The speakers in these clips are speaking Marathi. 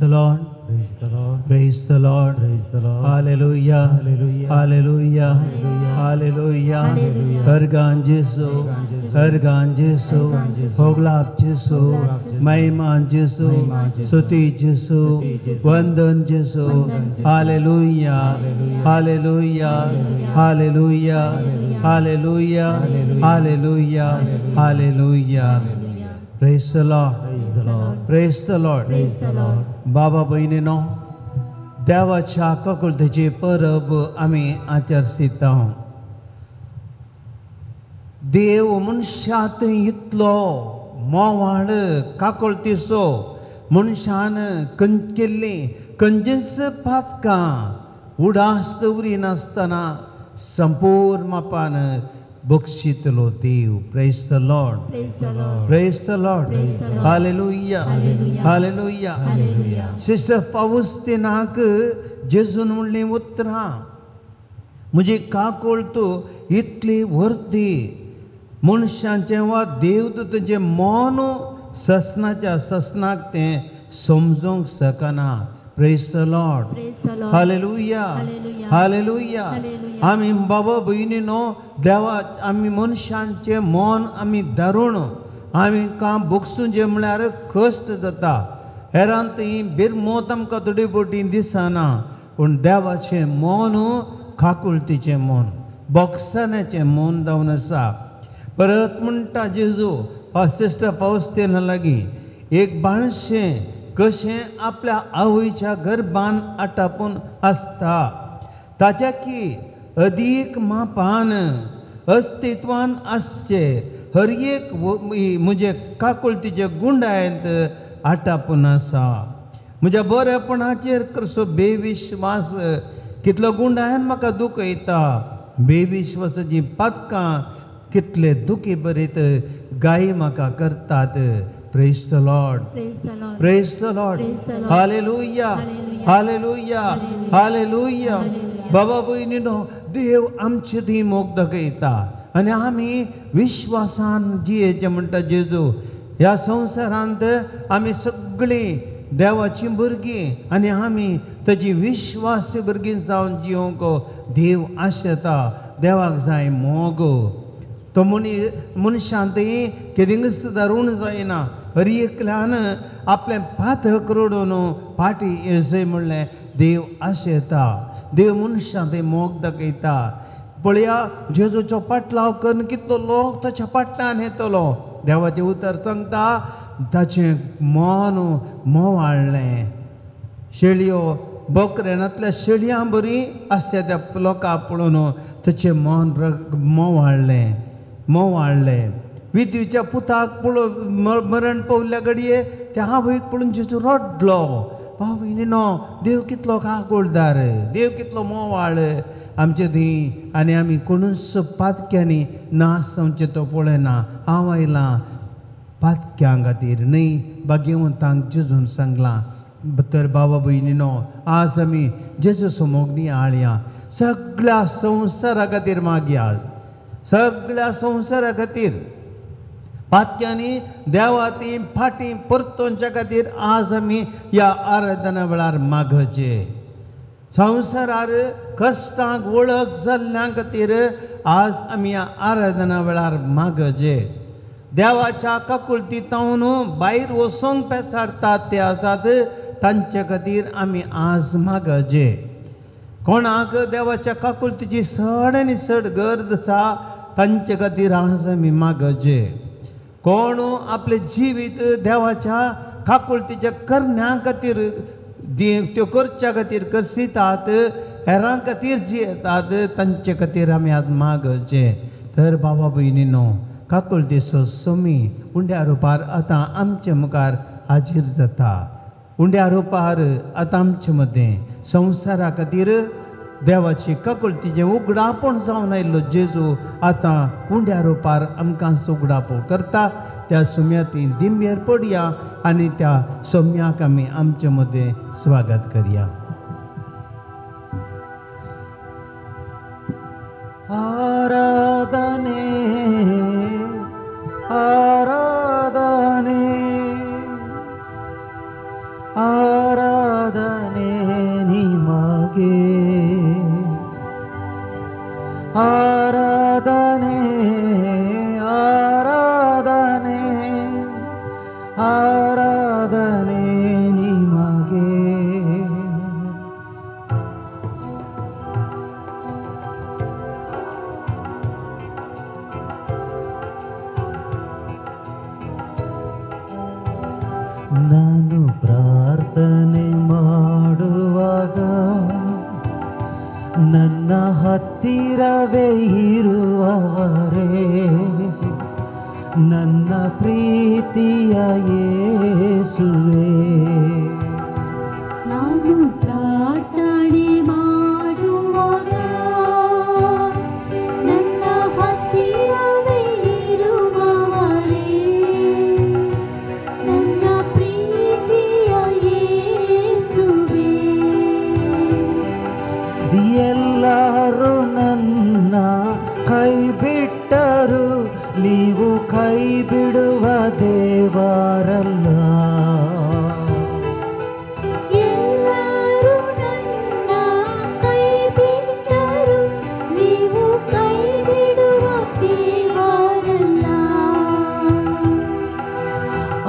the Lord. Praise the Lord. Praise the Lord. Praise the Lord. Hallelujah. Hallelujah. Hallelujah. Hallelujah. Hallelujah. Ergan Jesu. Ergan Jesu. Hoglap Jesu. Maiman Jesu. Suti Jesu. Vandan Jesu. Hallelujah. Hallelujah. Hallelujah. Hallelujah. Hallelujah. Hallelujah. Praise the Lord. Praise the Lord. Praise the Lord. Praise the Lord. बाबा बहिणीनो, देवाच्या काकुळतेची परब आम्ही आचरसित आहोत. देव मनशात इतलो मोवाळ काकुळतीचो मनशान केल्ली कंजस पातकां उडास दवरी नासतना संपूर्ण मापान बक्षितलो देव. Praise the lord. Praise the Lord. Praise the Lord. Praise the Lord. Hallelujah. Hallelujah. Hallelujah. Hallelujah. Sister Faustinaक जेजून म्हणलें उतरां म्हजी काकोळतो इतली वर्दी मनशांचें वा देवदूताचें मन ससनाच्या ससनाक तें समजूंक शकना. Praise the Lord. Praise the Lord. Hallelujah. Hallelujah. Hallelujah. Hallelujah. आमी बाबा भयणीनो देवा आमी मनशांचें मन आमी धरून आमी काम बोगसूंचें म्हळ्यार कश्ट जाता. हेरांत ही बिरमोत आमकां थोडी बोटी दिसना, पूण देवाचें मन काकुळतीचें मन बोगसण्याचें मन जावन आसा. परत म्हणटा जेजू सिस्टर फाउस्तीना लागीं एक बाणशें कशें आपल्या आवयच्या गर्भान आटापून आसता ताच्या की अदीक मापान अस्तित्वान आसचे हर एक म्हजे काकुळतीचे गुंडायंत आटापून आसा. म्हज्या बरेपणाचेर कसो बेविश्वास कितलो गुंडायन म्हाका दूख येता. बेविश्वासाची पातकां कितले दुखी बरीत गायी म्हाका करतात. Praise the Lord. Praise the Lord. Praise the Lord. Praise the Lord. Hallelujah. Hallelujah. Hallelujah. Hallelujah. Hallelujah. Hallelujah. बाबा भयणीनो देव आमची ती मोग दाखयता आनी आमी विश्वासान जियेचें म्हणटा जेजू. ह्या संवसारांत आमी सगळीं देवाची भुरगीं आनी आमी ताची विश्वासी भुरगीं जावन जियोंक देव आशेता. देवाक जाय मोग. तो मनशांत केदिंगस धरून जायना. हर एकल्यान आपले पात करोडून पाटी येसय म्हणलें देव आशेता. देव मनशांत मोग दाखयता. पळया जेजूचो पाटलाव करून कितलो लोक ताच्या पाटल्यान येतलो. देवाचें उतर सांगता ताचें मन मोवाळ्ळें. शेळयो बोकऱ्यांतल्या शेळयां बरी आसता त्या लोकांक पळोवन ताचें मन मोवाळ्ळें. विधीच्या पुताक पळोवन मरण पावल्या घडये त्या आवयक पळोवन जेजू रडलो. भावयणीनो देव कितलो काकुळदार, देव कितलो मोवाळ आमचे थंय. आनी आमी कोणूच पातक्यांनी नास जावचे तो पळयना. हांव आयलां पातक्यां खातीर न्हय भाग्यवंतांक जेजून सांगलां. तर बाबा भयणीनो आज आमी जेजू समोगणी हाडया. सगळ्या संवसारा खातीर मागया. सगळ्या संवसारा खातीर पातक्यांनी देवाती फाटी परतोवच्या खातीर आज आमी ह्या आराधना वेळार मागचे. संवसारार कश्टांक वळख जाल्ल्या खातीर आज आमी ह्या आराधना वेळार मागचे. देवाच्या काकुळतीतावन भायर वचोंक पेसाडटात ते आसात तांचे खातीर आमी आज मागचे. कोणाक देवाच्या काकुळतीची चड आनी चड गरज आसा तांचे खातीर आज आमी मागचे. कोण आपले जिवीत देवाच्या काकुळतीच्या करण्या खातीर त्यो करच्या खातीर करसितात हेरां खातीर जियेतात तांचे खातीर आमी आज मागचे. तर बाबा भयणीनो काकुळतीचो सोमी उंड्या रुपार आतां आमचे मुखार हाजीर जाता. उंड्या रुपार आतां आमचे मदें संवसारा खातीर देवाची काकुळतीचें उगडापण जावन आयिल्लो जेजू आतां उंड्या रुपार आमकां उगडापो करता. त्या सोम्याती दिंब्येर पडया आनी त्या सोम्याक आमी आमचे मदें स्वागत करया. आराधने आराधने आराधने ನಿಮಗೆ ಆರಾಧನೆ ಆರಾಧನೆ ಆರಾಧನೆ ನಿಮಗೆ ನಾನು ಪ್ರಾರ್ಥನೆ ಮಾಡುವಾಗ ನನ್ನ ಹತ್ತಿರವೇ ಇರುವವರೇ ನನ್ನ ಪ್ರೀತಿಯ ಯೇಸುವೇ ನಾನು ಪ್ರಾರ್ಥನೆ ಮಾಡುವಾಗ ನನ್ನ ಹತ್ತಿರವೇ ಇರುವವರೇ ನನ್ನ ಪ್ರೀತಿಯ ಯೇಸುವೇ ಎಲ್ಲರೂ ನನ್ನ ಕೈ ಬಿಟ್ಟರು ನೀವು ಕೈ ಬಿಡುವ ದೇವರಲ್ಲ ಎಲ್ಲರೂ ನನ್ನ ಕೈ ಬಿಟ್ಟರು ನೀವು ಕೈ ಬಿಡುವ ದೇವರಲ್ಲ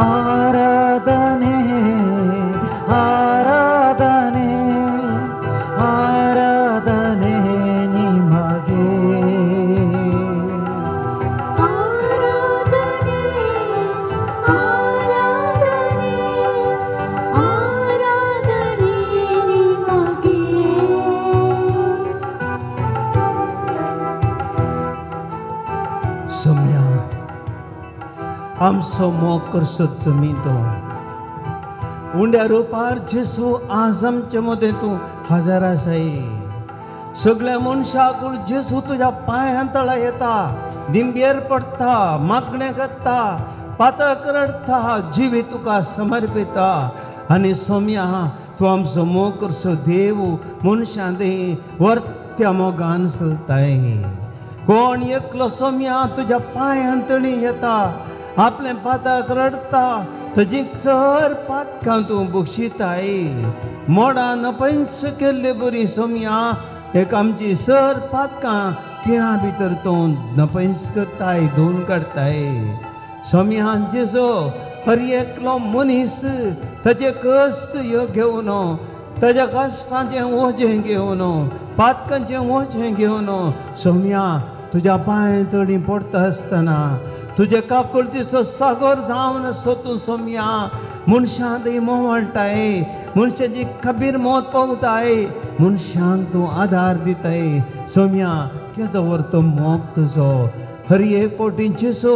ಆರಾಧನೆ ಆರಾಧನೆ ಆರಾಧನೆ ನಿಮಗೆ ಆರಾಧನೆ ಆರಾಧನೆ ಆರಾಧನೆ ನಿಮಗೆ Sumya am somok करसत मी तो उंड्या रूपार जेसू आज आमचे मध्ये तूं हजर आसाय सगळ्या मनशाकूळ जेसू तुझ्या पांयांतळा येता दिंबेर पडटा मागणे करता पातळ रडता जिवी तुका समर्पिता आनी सोम्या तूं आमचो मोग करसो देव मनशां दे वर्त्या मोगान चलताय कोण एकलो सोम्या तुझ्या पांयांतळी येता आपले पाताक रडता तुजी चर पातकां तूं बक्षिताय मोडान नपयस केल्ले बरी सोम्या एक आमची सर पातकां तिळा भितर तो नपयस करताय धुवन काडताय सोम्या जेजो हर एकलो मनीस ताचे कश्ट घेवन ताच्या कश्टाचें ओझें घेवन पातकांचें ओझें घेवन सोम्या तुज्या पांय तळी पडटा आसतना तुजे काकुळतीचो सागर जावन सोतूं सोम्या मनशां थंय मोवळटाय मनशाची खबीर मौत पावताय मनशांक तूं आदार दिताय सोम्या केदो व्हरतो मोग तुजो हर एक पोटीन जेसो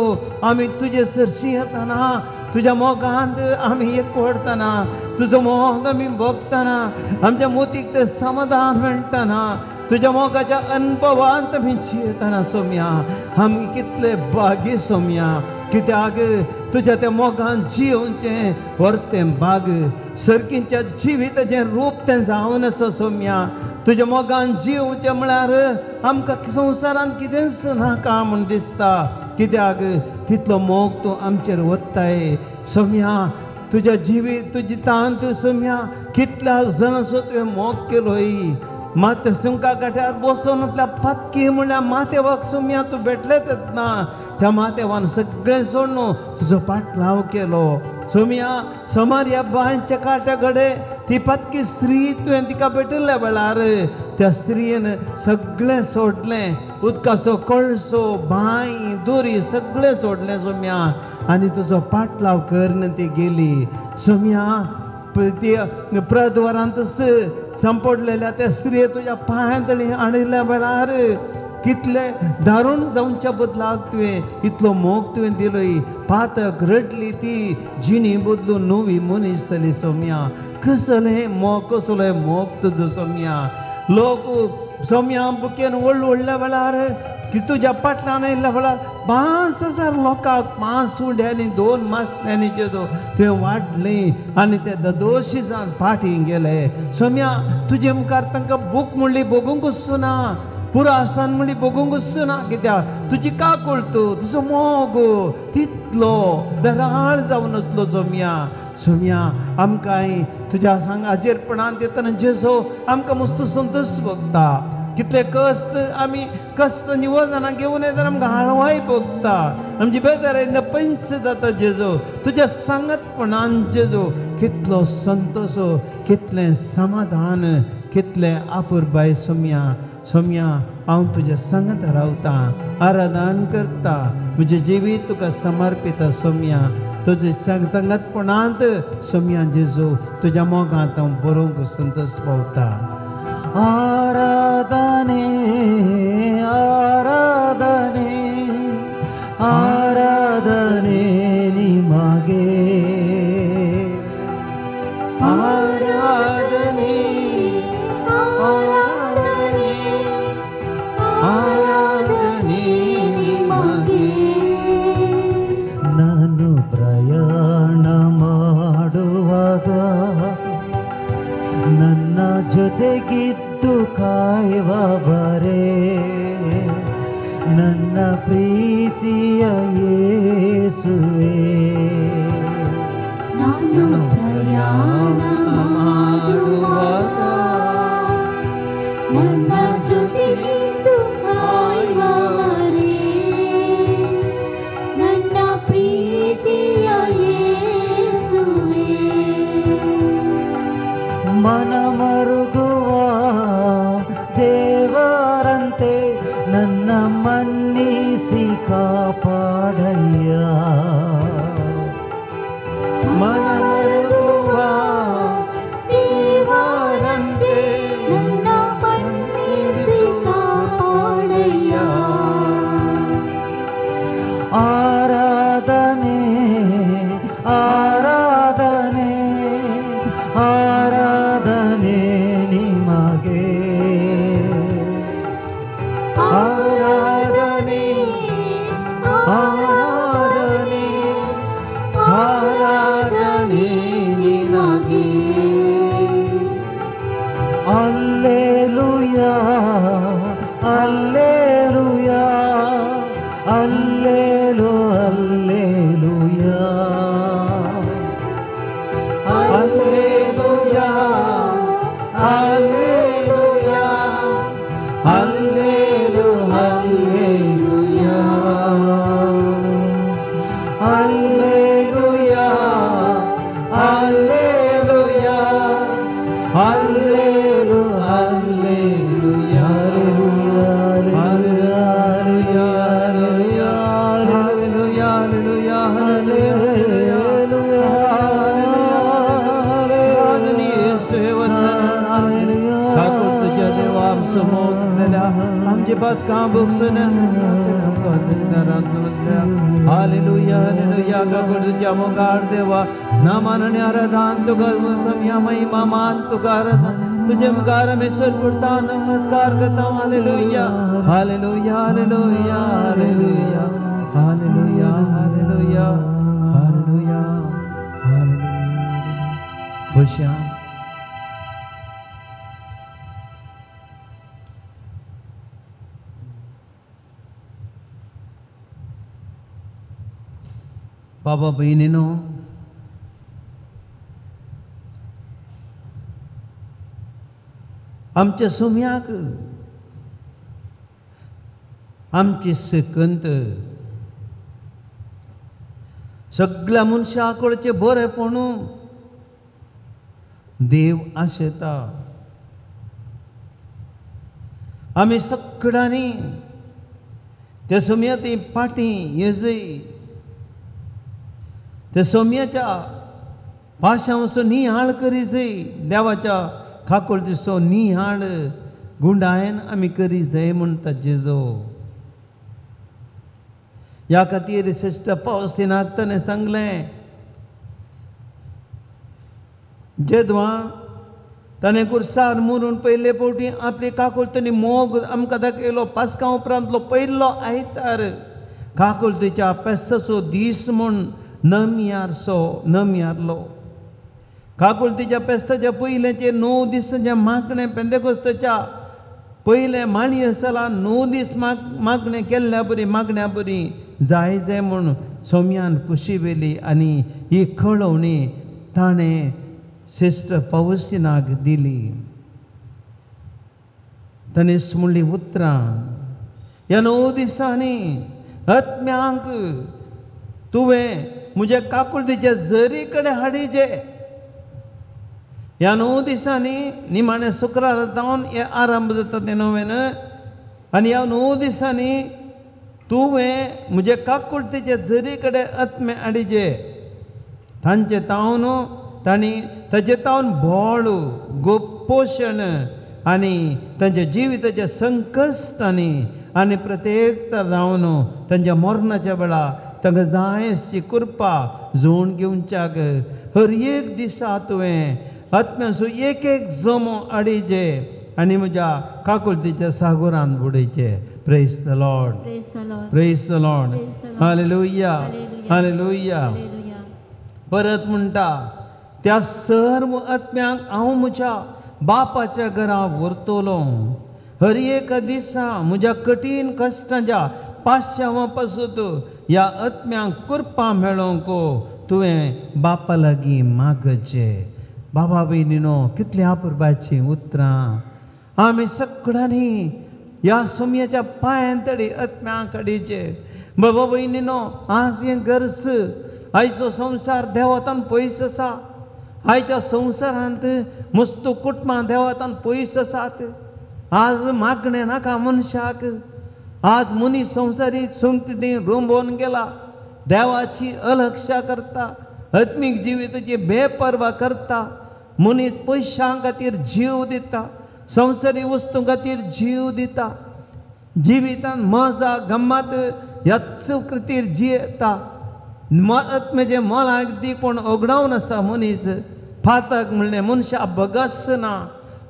आमी तुजे सरशी येताना तुज्या मोगांत आमी एकवडतना तुजो मोग आमी भोगतना आमच्या मोतीक तें समाधान मेळटना तुझ्या मोगाच्या अनुभवांत आमी जियेतना सोम्या आमी कितले भागी सोम्या कित्याक तुज्या त्या मोगान जियोवचें व्हरतें भाग सर्कींच्या जिविताचें रूप तें जावन आसा सोम्या तुज्या मोगान जियोवचें म्हळ्यार आमकां संवसारांत कितेंच नाका म्हूण दिसता कित्याक तितलो मोग तूं आमचेर ओत्ताय सोम्या तुज्या जिवितांत सोम्या कितल्या जाणांचो तुवें मोग केलोय मात सुंका काट्यार बसून पत्की म्हणल्यार माथेवाक सोम्या तूं भेटलेच ना त्या माथेवान सगळें सोडून तुजो पाटलाव केलो सोम्या समार्या बांयच्या काट्या कडेन ती पत्की स्त्री तुवें तिका भेटल्या वेळार त्या स्त्रीन सगळें सोडलें उदकाचो कळसो बांय दोरी सगळें सोडलें सोम्या आनी तुजो पाटलाव करन ती गेली सोम्या ती प्रद्वारांत संपडलेल्या त्या स्त्रिये तुज्या पांयांतळी हाडिल्ल्या वेळार कितले दारूण जावच्या बदलाक तुवें इतलो मोग तुवें दिलोय पातक रडली ती जिणी बदलून नवी मनीस जाली सोम्या कसलें मोग तुजो सोम्या लोक सोम्या बुकेन व्हडल्या वेळार की तुज्या पाटलान येयल्ल्या वेळार 5,000 लोकांक 5 उंड्यांनी 2 माशण्यांनी जेदो तुवें वाडली आनी ते दोशी जावन फाटीं गेले सोम्या तुजे मुखार तांकां बूक म्हणली बगूंकूच ना पुरो आसान म्हळी बगूंकूच ना कित्याक तुजी काकुळतो तुजो मोगो तितलो दराळ जावन वतलो सोम्या आमकां तुज्या हाजेरपणान येतना जेजो आमकां मस्त संतोश भोगता कितले कश्ट आमी कश्ट निवडना घेवन येतना आमकां हाळवाय भोगता आमची बेजारायेन पंच जाता जेजो तुज्या सांगतपणान जेजो कितलो संतोश कितलें समाधान कितलें आपुरबाय सोम्या हांव तुज्या सांगत रावतां आराधन करता म्हजें जिवीत तुका समर्पिता सोम्या तुजे संगतपणांत सोम्या जेजो तुज्या मोगांत हांव बरोवंक संतोश पावता आराधने आराधने आराधने निमगे आराधने आराधने आराधने ನಿಮಗೆ ನಾನು ಪ್ರಯಾಣ ಮಾಡುವಾಗ ನನ್ನ ಜೊತೆಗಿದ್ದು ಕಾಯುವವರೇ ನನ್ನ ಪ್ರೀತಿಯ ಯೇಸುವೇ ನಾನು ಪ್ರಯಾಣ ಮಾಡುವಾಗ ನನ್ನ ಜೊತೆಗಿದ್ದು ಕಾಯುವವರೇ ನನ್ನ ಪ್ರೀತಿಯ ಯೇಸುವೇ ಮನಮರುಗುವ ದೇವರಂತೆ ನನ್ನ ಮನ್ನಿಸಿ ಕಾಪಾಡಯ್ಯ ಮನಮರುಗುವ ದೇವರಂತೆ ನನ್ನ ಮನ್ನಿಸಿ ಕಾಪಾಡಯ್ಯ ಆರಾಧನೆ ಆರಾಧನೆ ಆರಾಧನೆ ನಿಮಗೆ ಆರಾಧನೆ ಆರಾಧನೆ ಆರಾಧನೆ ನಿನಗೆ ಅಲ್ಲೇಲುಯಾ ಅಲ್ಲೇಲುಯಾ ಅಲ್ಲೇಲು ಅಲ್ಲೇಲುಯಾ Alleluia, Alleluia, Alleluia, Alleluia, Alleluia, Alleluia, Alleluia, Alleluia, Alleluia, आमचे बात का बुक्सन हालेलुया हालेलुया काकुळ तुझ्या मोगार देवा नामाने आराधन तुका सोम्या महिमा मान तुका आराधन तुझे मुखार आम्ही सरपुरता नमस्कार करता hallelujah hallelujah hallelujah hallelujah hallelujah hallelujah hallelujah hallelujah खुशियां बाबा बहिणीनो आमच्या सोम्याक आमची सकंत सगळ्या मनशाकडचे बरेपणू देव आशेता आमी सगळ्यांनी त्या सोम्या ती पाटी येजय त्या सोम्याच्या पाशांचो निहाळ करीजय देवाच्या खाकोळचो निहाळ गुंडायन आमी करी जाय म्हणटा जेजो ह्या खातीर श्रेष्ठ फावस्तिनाक ताणें सांगलें जेदवा ताणें कुर्सार मरून पयले फावटी आपली काकूळ ताणी मोग आमकां दाखयलो पासकां उपरांतलो पयलो आयतार काकुळतेच्या पेसाचो दीस म्हूण नमयारलो काकुळतेच्या पेस्ताच्या पयलेचे 9 दिसांच्या मागणे पेंदेकोस्ताच्या पयले माणी आसला 9 दीस मागणें केल्ल्या बरी मागण्या बरी जाय जाय म्हूण सोम्यान कुशिवेली आनी ही कळवणी ताणें सिस्टर पौस्तिनाक दिली. ताणें म्हणली उतरां ह्या 9 दिसांनी आत्म्यांक तुवें म्हज्या काकुळटीचे जरी कडेन हाडिचे. ह्या 9 दिसांनी निमाणें शुक्रार जावन हे आरंभ जाता तें नवें आनी ह्या 9 दिसांनी तुवें म्हजे काकुळटीचे जरी कडेन आत्मे हाडिचे. तांचे तावन तांणी ताचे तावन भोळ पोशण आनी तांच्या जिविताच्या संकश्टांनी आनी प्रत्येकता जावन तांच्या मरणाच्या वेळा तांकां जाय अशी कृपा जोड घेवच्याक हर एक दिसा तुवें आत्म्याचो एक एक जमो हाडिचे आनी म्हज्या काकुळटीच्या सागोरान बुडयचे. Praise the lord, Praise the Lord. Praise the lord, Praise the Lord. Hallelujah, Hallelujah. Hallelujah. Hallelujah. परत म्हणटा त्या सर्व आत्म्यांक हांव म्हज्या बापाच्या घरा व्हरतलो. हर एक दिसा म्हज्या कठीण कश्टांच्या पाश्यावा पासून ह्या आत्म्यांक कृपा मेळोवंक तुवें बापा लागीं मागचे. बाबा भयणीनो, कितली अपुरबाची उतरां. आमी सगळ्यांनी ह्या सोम्याच्या पांयां तडी आत्म्यांक हाडिचे. बाबा भयणीनो, आज हें गरज आयचो संवसार देवातान पयस आसा. आयच्या संवसारांत मस्त कुटुंबां देवातान पयस आसात. आज मागणें नाका मनशाक. आज मनीस संवसारीक संगती रोंबोवन गेला. देवाची अलक्षा करता, आत्मीक जिविताची बेपर्वा करता. मनीस पयशां खातीर जीव दिता, संवसारी वस्तू खातीर जीव दिता. जिवितान मजा गम्मत ह्याच खातीर जियेता. आत्म्याचें मोलाक दिवण ओगडावन आसा मनीस. फातक म्हणलें मनशा बगस ना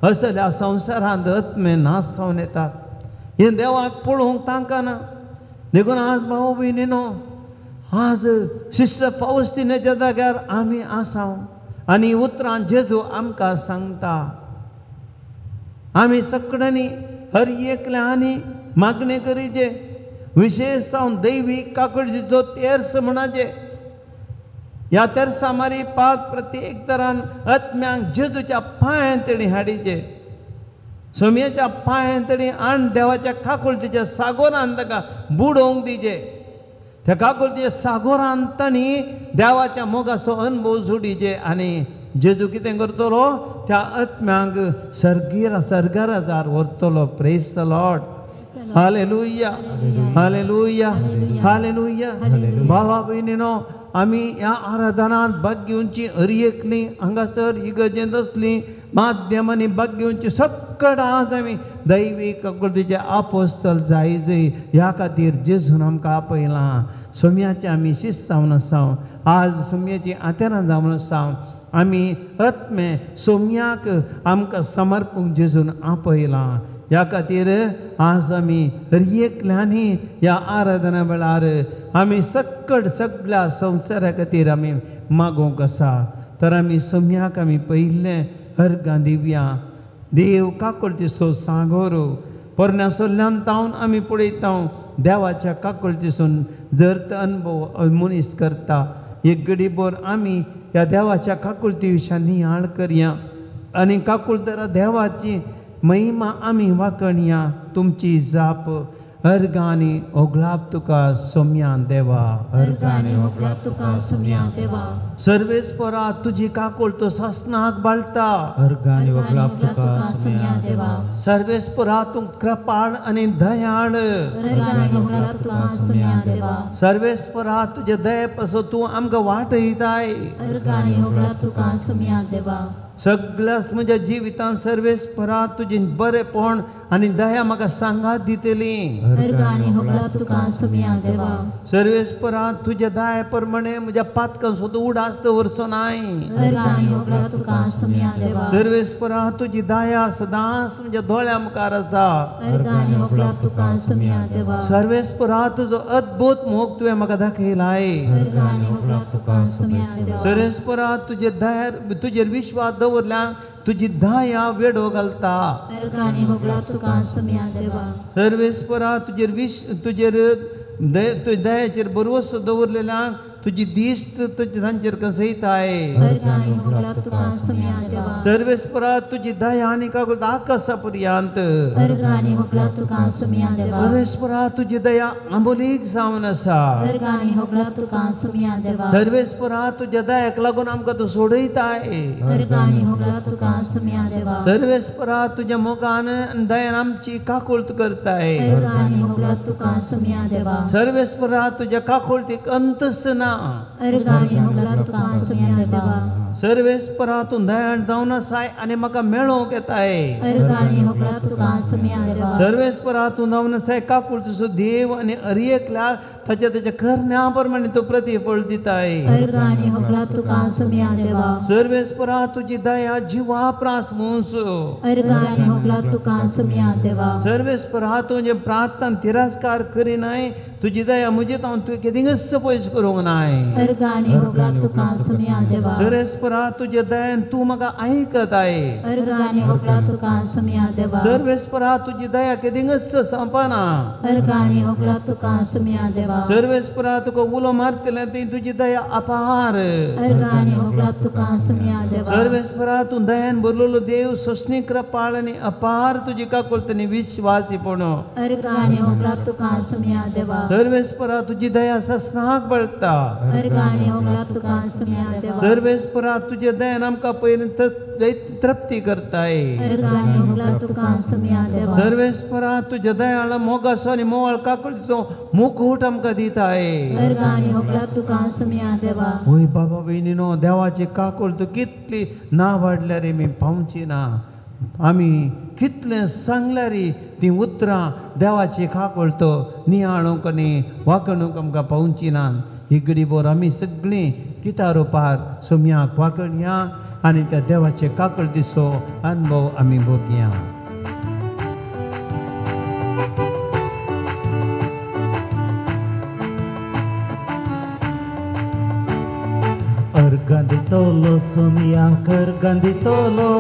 असल्या संवसारांत आत्मे नाश जावन येतात. हें देवाक पळोवंक तांकां ना. देखून आज भाव भयणीनो, आज सिस्टर फावस्तिनाच्या जाग्यार आमी आसा आनी उतरां जेजू आमकां सांगता. आमी सगळ्यांनी हर एकल्यांनी मागणें करीचे. विशेश जावन दैवीक काकुळटीचो तेर्स म्हणाचे. ह्या तेर्सा मारी पात प्रत्येक तरान आत्म्यांक जेजूच्या पांयां तडी हाडिचे. सोम्याच्या पांयां तडी आनी देवाच्या काकुळटीच्या सागोरान ताका बुडोवंक दिचे. त्या काकुळटीच्या सागोरान तांणी देवाच्या मोगाचो अनुभव जोडिचे आनी जेजू कितें करतलो, त्या आत्म्यांक सर्गाराजार व्हरतलो. Praise the lord, hallelujah, hallelujah, hallelujah. भावा भयणीनो, आमी ह्या आराधनांत भाग घेवची हर एकली हांगासर इगर्जेंत असली माध्यमांनी भाग घेवची सगळ्या आज आमी दैवीक काकुळटीचे आपोस्तल जाय ह्या खातीर जेजून आमकां आपयलां. सोम्याचे आमी शिस्त जावन आसा. आज सोम्याची आतेरां जावन आसा. आमी आत्मे सोम्याक आमकां समर्पूंक जेजून आपयलां. ह्या खातीर आज आमी हर एकल्यांनी ह्या आराधना वेळार आमी सगळ्या संवसारा खातीर आमी मागोवंक आसा. तर आमी सोम्याक आमी पयलें अर्गां दिवया. देव काकुळटीचो सागोर पोरण्यासोल्ल्यान तावन आमी पळयता. देवाच्या काकुळटीसून जर अनुभव मनीस करता. एक घडीभर आमी ह्या देवाच्या काकुळटी विशीं नियाळ करया आनी काकुळटरा देवाची महिमा आमी वाखणया. तुमची जाप अर्गांनी ओगलाप तुका सोम्या देवा. अर्गांनी ओगलाप तुका सोम्या देवा. सर्वेस्परा तुजी काकुळटो सासनाक बाळटा. अर्गांनी ओगलाप तुका सोम्या देवा. सर्वेस्परा तूं कृपाळ आनी दयाळ. अर्गांनी ओगलाप तुका सोम्या देवा. सर्वेस्परा तुजे दये पासून तूं आमकां वाटयताय. अर्गांनी ओगलाप तुका सोम्या देवा. सगळ्याच म्हज्या जिवितांत सर्वेस्परा तुजी बरेपण आनी दया म्हाका सांगात दितली. अर्गांनी ओगलाप तुका सोम्या देवा. सर्वेस्परा तुज्या दया प्रमाणे म्हज्या पातकां सुद्दां उडास दवरचोनाय. अर्गांनी ओगलाप तुका सोम्या देवा. सर्वेस्परा तुजी दया सदांच म्हज्या दोळ्या मुखार आसा. अर्गांनी ओगलाप तुका सोम्या देवा. सर्वेस्परा तुजो अद्भुत मोग तुवें म्हाका दाखयलाय. अर्गांनी ओगलाप तुका सोम्या देवा. सर्वेस्परा तुजे दयार तुजेर विश्वास दवरल्या तुजी दया वेडो घालता. अर्गानी होगला तुका सम्या देवा. सर्वेस्परा तुजेर दयाचेर भरवसो दवरलेल्या तुजी दिश्ट तुजे तांचेर कसयताय. अर्गानी होगला तुका सम्या देवा. सर्वेस्परा तुजी दया आनी कागोल आकाशा पर्यंत. अर्गानी होगला तुका सम्या देवा. सर्वेस्परा तुजी दया आंबोलीक जावन आसा. अर्गानी होगला तुका सम्या देवा. सर्वेस्परा तुज्या दयाक लागून आमकां तूं सोडयताय. अर्गानी होगला तुका सम्या देवा. सर्वेस्परा तुज्या मोगान दयान आमची काकुळट करताय. अर्गानी होगला तुका सम्या देवा. सर्वेस्परा तुज्या काकुळटीक अंतच ना. अर्गानी होगला तुका सम्या देवा. सर्वेस्परा तूं दयाळ जावन आसाय आनी म्हाका मेळोवंक येताय. अर्गानी होगला तुका सम्या देवा. सर्वेस्परा तूं जावन आसाय काकुळ तुजो देव आनी अर्येकल्या ताच्या करण्या प्रमाणे तूं प्रतिफळ दिताय. अर्गानी होगला तुका सम्या देवा. सर्वेस्परा तुजी दया जिवा प्रासमूस. अर्गानी होगला तुका सम्या देवा. सर्वेस्परा तुजे प्रार्थना तिरस्कार करिनाय. तुजी दया म्हजे हांव तुवें केदींच पयस करूंक नाय. अर्गानी होगला तुका सम्या देवा. सर्वेस्परा तुजे दयान तूं म्हाका आयकताय. अर्गानी होगला तुका सम्या देवा. सर्वेस्परा तुजी दया केदींच संपना. अर्गानी होगला तुका सम्या देवा. सर्वेस्परा तुका उलो मारतले ती तुजी दया अपार. अर्गानी होगला तुका सम्या देवा. सर्वेस्परा तूं दयान भरलेलो देव सोसणी कृपाळ आनी अपार तुजी काकुळट विश्वासीपण. अर्गानी होगला तुका सम्या देवा. सर्वेस्परा तुजी दया ससनाक बळटा. अर्गानी होगला तुका सम्या देवा. सर्वेस्परा तुजे दयान आमकां पर्यंत तृप्ती करताय. अर्गानी होगला तुका सम्या देवा. सर्वेस्परा तुज्या दयाळ मोगासो आनी मोवाळ काकुळटीचो मुकुट आमकां दिताय. अर्गानी होगला तुका सम्या देवा. ओय बाबा भयणीनो, देवाची काकुळट कितली ना वाडल्यार आमी पावची ना. आमी कितलें सांगल्यार ती उतरां देवाची काकुळट नियाळूंक आनी वाकणूक आमकां पावची ना. ही घडीभर आमी सगळीं कित्या रुपार सोम्याक वाकणया आनी त्या देवाचे काकुळटीचो अनुभव आमी भोगया. अर्गां दितलो सोम्याक अर्गां दितलो.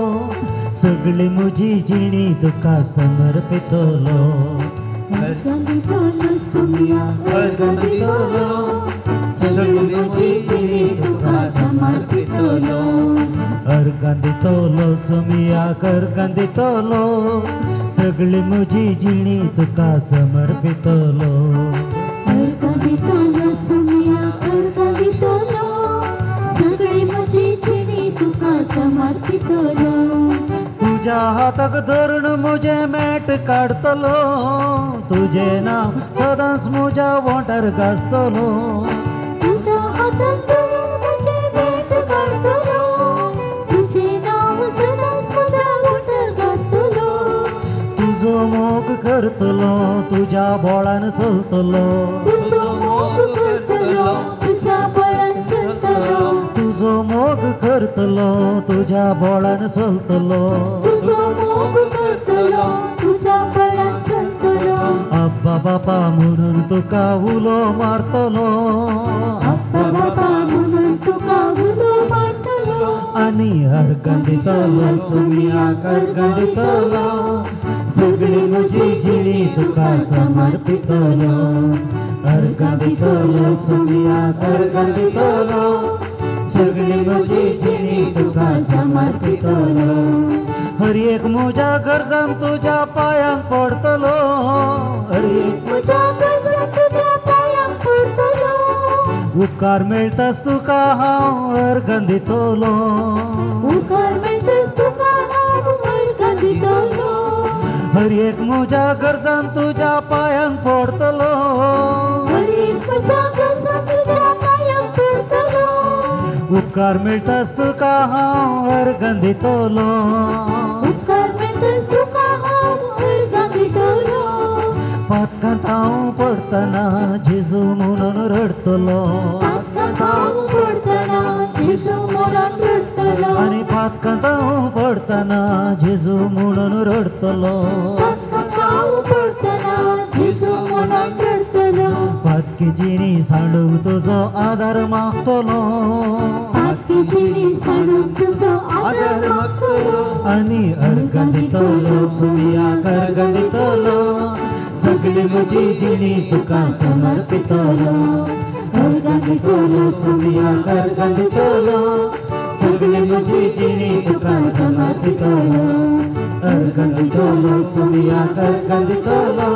सगळी म्हजी जिणी तुका समर्पितलो. अर्गां दितलो सम्याक अर्गां दितलो. सगळी म्हजी जिणी तुका समर्पितलो. अर्गां दितलो सोम्याक अर्गां दितलो. सगळी म्हजी जिणी तुका समर्पितलो. अर्गां दितलो सम्याक अर्गां दितलो. सगळी म्हजी जिणी तुका समर्पितलो. तुझ्या हाताक धरून म्हजे मेट काडतलो. तुझे नांव सदांच म्हज्या वोंटार गाजतलो. तुझ्या हातांत धरून म्हजे भेट काडतलो. तुझे नांव सदांच म्हज्या वोंटार गाजतलो. तुजो मोग करतलो. तुझ्या बोळान चलतलो. तुजो मोग करतलो. तुझ्या बळान चलतलो. तुजो मोग करतलो. तुझ्या बोळान चलतलो. तुजो मोग करतलो. तुझ्या बळान चलतलो. अब्बा बापा म्हणून तुका उलो मारतलो. अप्पा बाबा म्हणून तुका उलो मारतलो. आनी अर्गां दितलो सोम्याक अर्गां दितलो. सगळी म्हजी जिणी तुका समर्पितलो. अर्गां दितलो सोम्याक अर्गां दितलो. सगळी म्हजी जिणी तुका समर्पितलो. हर एक म्हज्या गरजांक तुज्या पांयांक पडतलो. हर एक म्हज्या गरजांक तुज्या पांयांक पडतलो. उपकार मेळटास तुका हांव अर्गां दितलो. उपकार मेळटास तुका हांव अर्गां दितलो. हर एक म्हज्या गरजांक तुज्या पांयांक पडतलो. हर एक म्हज्या गरजांक तुज्या पांयांक पडतलो. उपकार मेळटास तुका हांव अर्गां दितलो. उपकार मेळटास तुका हांव अर्गां दितलो. पातकांत हांव पडटना जेजू म्हणून रडतलो. पातकांत हांव पडटना जेजू म्हणून रडतलो. आनी पातकांत हांव पडटना जेजू म्हणून रडतलो. पातकांत हांव पडटना जेजू म्हणून रडतलो. पातकी जिणी सांडूंक तुजो आदार मागतलो. पातकी जिणी साणूक कसो आदर मागतलो आनी अर्घ दितलो सुमयाक अर्घ दितलो सगळी म्हजी जिणी तुका समर्पितलो अर्घ दितलो सुमयाक अर्घ दितलो सगळी म्हजी जिणी तुका समर्पितलो अर्घ दितलो सुमयाक अर्घ दितलो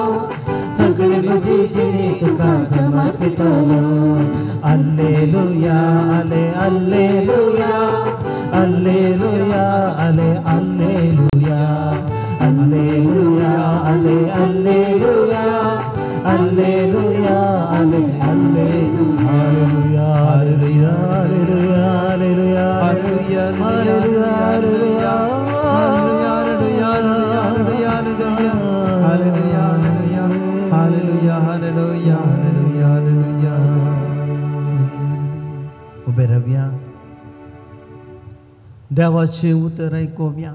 सगळी म्हजी जिणी तुका समर्पितलो Alleluia, alle, alleluia, alleluia, alle, alleluia, alleluia, alle, alleluia, alleluia, alle, alleluia, alleluia, alleluia, alleluia, alleluia, उबे रावया देवाचें उतर आयकुया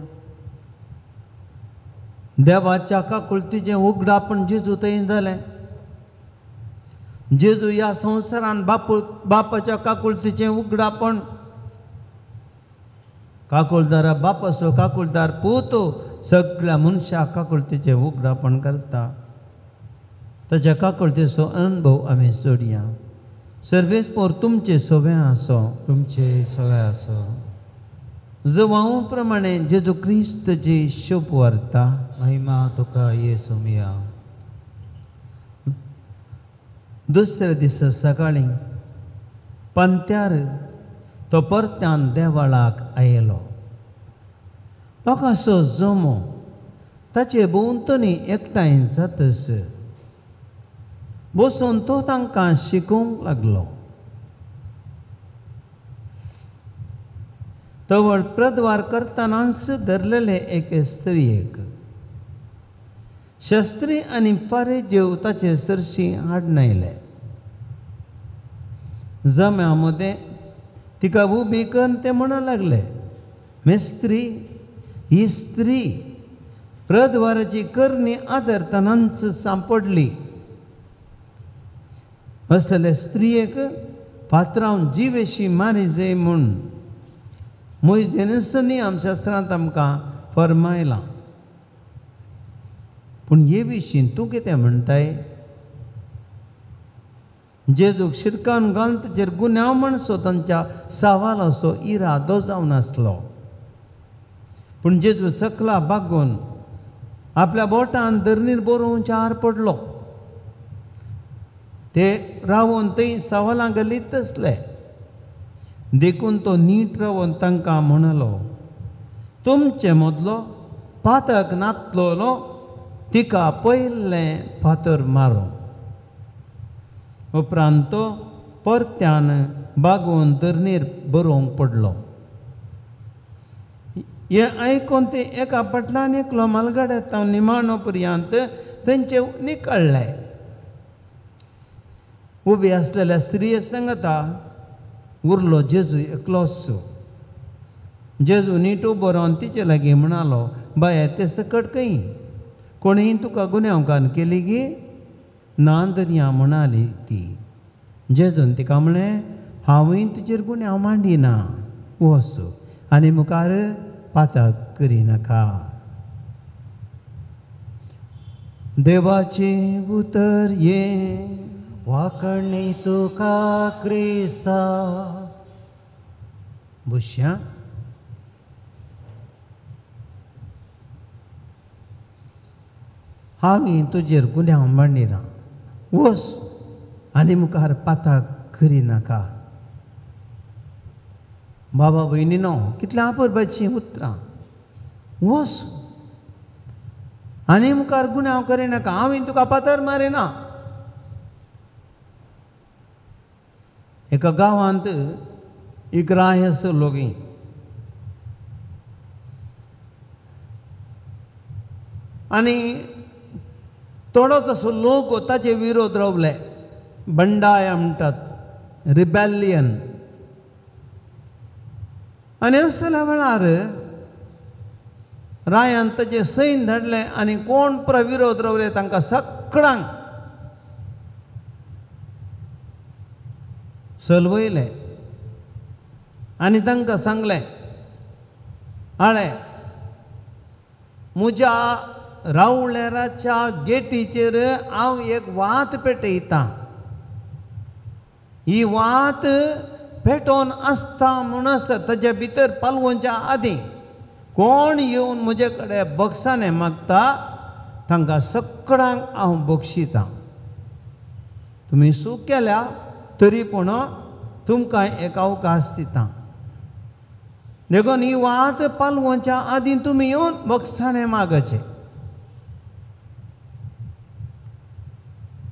देवाच्या काकुळतीचें उगडापण जेजू थंय जालें जेजू ह्या संवसारान बापाच्या काकुळतीचें उगडापण काकुळदारा बाप असो काकुळदार पूत सगळ्या मनशाक काकुळतीचें उगडापण करता ताच्या काकुळतीचो अनुभव आमी सोडया सर्वेस्पोर तुमचे सगळे आसो तुमचे सगळे आसो जवाऊ प्रमाणे जेजू क्रिस्तची शोभ व्हरता महिमा तुका येसू मिया दुसरे दिसा सकाळीं पंत्यार तो परत्यान देवाळाक आयलो लोकांचो जमो ताचे भोंवतणी एकठांय जातस बसून तो तांकां शिकोवंक लागलो तवळ प्रद्वार करतानाच धरलेले एक स्त्रियेक शस्त्री आनी फारीजेव ताचे सरशी हाडून आयले जम्या मदें तिका उबी करून ते म्हणू लागले मेस्त्री ही स्त्री प्रद्वाराची करणी आदरतनाच सांपडली असले स्त्रियेक फातरावन जिवेशी मारी जाय म्हूण मोइजेनस नियमशास्त्रांत आमकां फरमायलां पूण हे विशीं तूं कितें म्हणटाय जेजूक शिरकावन घालून ताचेर गुन्यांव म्हणसो तांच्या सावालाचो इरादो जावन आसलो पूण जेजू सकला बागोवन आपल्या बोटान धरणीर बरोवन चार पडलो ते रावून थंय सवालां घालीत आसले देखून तो नीट रावून तांकां म्हणलो तुमचे मदलो पातक नातलोलो तिका पयलें फातर मारो उपरांत तो परत्यान बागोवन धरणीर बरोवंक पडलो हे आयकून ते एका पटलान एकलो मालगाड्यात निमाणो पर्यंत तांचे निकळ्ळे उबे आसलेल्या स्त्रिये सांगता उरलो जेजू एकलोच जेजू नीट उबो रावन तिचे लागीं म्हणालो बाय ते सकट खंय कोणीय तुका गुन्यांवकार केली गी ना दर्या म्हणाली ती जेजून तिका म्हळें हांवूय तुजेर गुन्यांव मांडिना वच आनी मुखार पातक करिनाका देवाचें उतर ये वाकणी तुका क्रिस्ता बुश्या हांवें तुजेर गुन्यांव मांडिना वच आनी मुखार पातक करिनाका बाबा भयणीनो कितल्या आपुरबाचीं उतरां वच आनी मुखार गुन्यांव करिनाका हांवें तुका पातर मारिना एका गांवांत एक राय आसलो लोगी आनी थोडोच असो लोक ताचे विरोध रावले बंडाय म्हणटात रिबेलियन आनी असल्या वेळार रायान ताचे सैन धाडले आनी कोण विरोध रावले तांकां सगळ्यांक चलवयले आनी तांकां सांगलें आळे म्हज्या रावळेराच्या गेटीचेर हांव एक वात पेटयतां. ही वात पेटोवन आसता म्हूण आसता ताचे भितर पालवोवच्या आदीं कोण येवन म्हजे कडेन बक्षाने मागता तांकां सगळ्यांक हांव बक्षितां. तुमी सूख केल्या तरी पूण तुमकां एक अवकाश दितां. देखून ही वात पालवोवच्या आदीं तुमी येवन बक्षाने मागचें.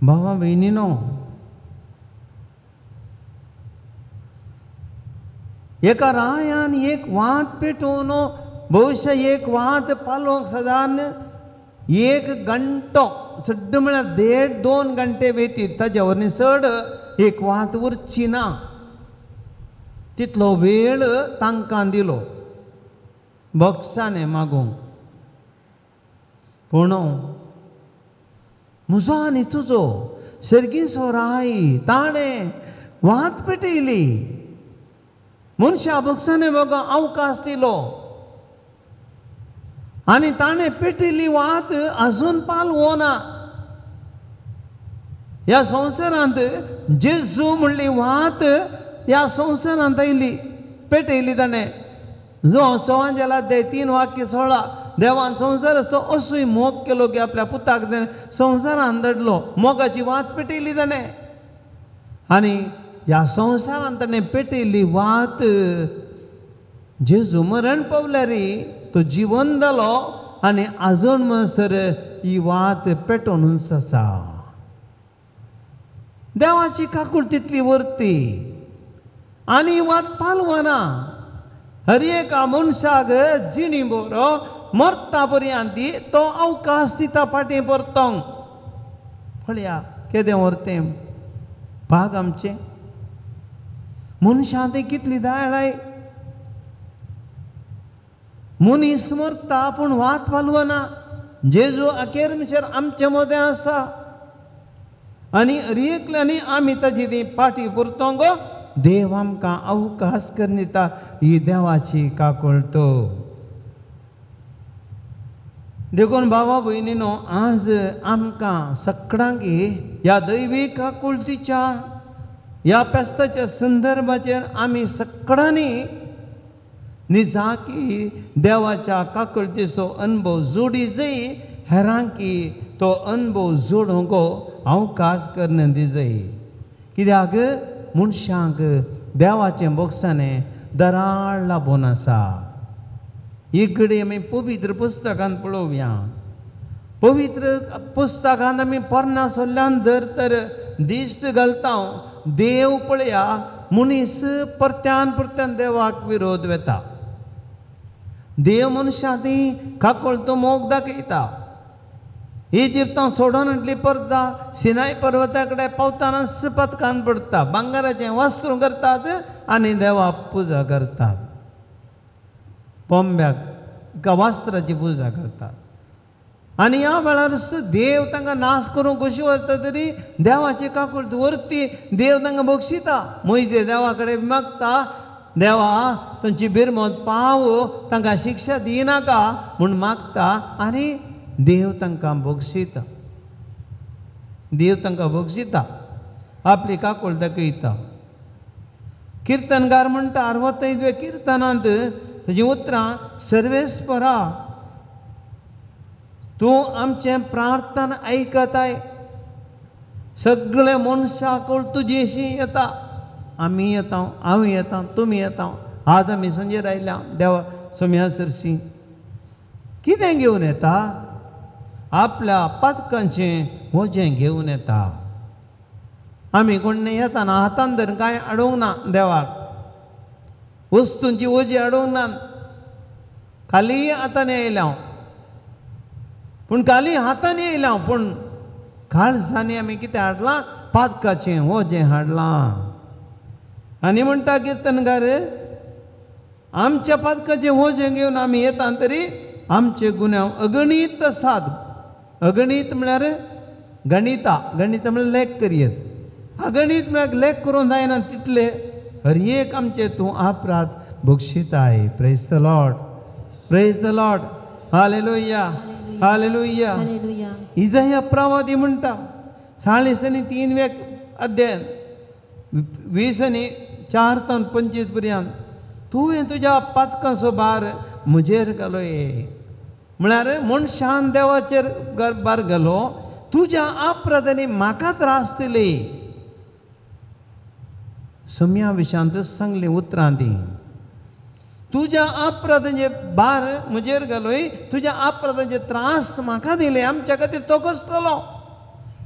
भावा भयणीनो, एका रायान एक वात पेटोवन भविष्य एक वात पालोवंक सदान 1 घंटो चड म्हळ्यार 1.5-2 घंटे वयतीत. ताचे वरवीं चड एक वात उरची ना. तितलो वेळ तांकां दिलो बक्षाने मागूंक. पूण म्हजो आनी तुजो सर्गीचो राय ताणें वात पेटयली. मनशा बक्षाने मागूंक अवकाश दिलो आनी ताणें पेटयली वात अजून पालवोना. ह्या संवसारांत जेजू म्हणली वात ह्या संवसारांत आयली पेटयली ताणें. जो सवांजला 3:16 देवान संवसाराचो असोय मोग केलो की आपल्या पुताक संवसारांत धाडलो. मोगाची वात पेटयली ताणें आनी ह्या संवसारांत ताणें पेटयल्ली वात जेजू मरण पावल्यार तो जिवन जालो आनी आजून म्हणसर ही वात पेटोवनूच आसा. देवाची काकूळ तितली वर्ती आनी वात पालवना. हर एका मनशाक जिणी बरो मरता पर्यंत तो अवकाश दिता फाटीं परतोंक. पळया केदें व्हरतें भाग आमचें. मनशां ती कितली दायळाय. मनीस मरता पूण वात पालवना. जेजू अखेर म्हणसर आमचे मदें आसा आनी एकल्यांनी आमी ताची ती फाटीं परतोंक देव आमकां अवकाश करून दिता. ही देवाची काकूळ तो. देखून भावा भयणीनो, आज आमकां सगळ्यांक ह्या दैवीक काकुळतीच्या ह्या पेस्ताच्या संदर्भाचेर आमी सगळ्यांनी निजाकी देवाच्या काकुळतीचो अनुभव जोडी जाय. हेरांकी तो अनुभव जोडूंक अवकाश करून दी जाय. कित्याक मनशांक देवाचें बक्षाने दराळ लाबून आसा. एक घडी आमी पवित्र पुस्तकांत पळोवया. पवित्र पुस्तकांत आमी पोरना सोल्ल्यान धर तर दिश्ट घालता देव पळया मनीस परत्यान परत्यान देवाक विरोध वेता. देव मनशां ती काकूळ तो मोग दाखयता. इजिप्तां सोडून हाडली परता सिनाय पर्वता कडेन पावतना पथकान पडटा. भांगाराचें वस्त्र करतात आनी देवा पुजा करतात. पोंब्याक वस्त्राची पुजा करतात. आनी ह्या वेळार देव तांकां नाश करूंक कशी वता तरी देवाची काकूळ वर्ती देव तांकां बक्षिता. मोइजे देवा कडेन मागता देवा तांची बिरमत पाव तांकां शिक्षा दिनाका म्हूण मागता आनी देव तांकां बक्षिता. देव तांकां बक्षिता आपली काकूळ दाखयता. किर्तनकार म्हणटा 65व्या किर्तनांत ताची उतरां सर्वेस्परा तूं आमचें प्रार्थन आयकताय. सगळे मनशां तुजी अशी येता. आमी येता, हांव येता, तुमी येता. आज आमी संजेर आयल्या देवा सोम्यासरशी. कितें घेवन येता? आपल्या पातकांचें वजें घेवन येता. आमी कोण येताना हातान धरून कांय हाडूंक ना देवाक. वस्तूंची वजी हाडूंक ना. खाली हातांनी येयल्या पूण खाली हातांनी येयल्या पूण काळजांनी आमी कितें हाडलां? पातकाचें वजें हाडलां. आनी म्हणटा किर्तनकार आमच्या पातकाचें वजें घेवन आमी येता तरी आमचे गुन्यांव अगणीत आसात. अगणीत म्हळ्यार गणिता. गणिता म्हळ्यार लेख करियत. अगणीत म्हळ्यार लेख करूंक जायना तितले हर एक आमचे तूं अपराध बक्षिताय. Praise the lord, praise the lord. Hallelujah, hallelujah. Hallelujah. इजाया प्रवादी म्हणटा 43 अध्याय 20:4 ते 25 पर्यंत तुवें तुज्या पातकाचो भार म्हजेर घालोय. म्हळ्यार मनशान देवाचेर भार घालो, तुज्या अपराधांनी म्हाका त्रास दिले. सम्या विशांत सांगली उतरां ती. तुज्या अपराधांचे भार म्हजेर घालोय, तुज्या अपराधांचे त्रास म्हाका दिले. आमच्या खातीर तो कश्टलो.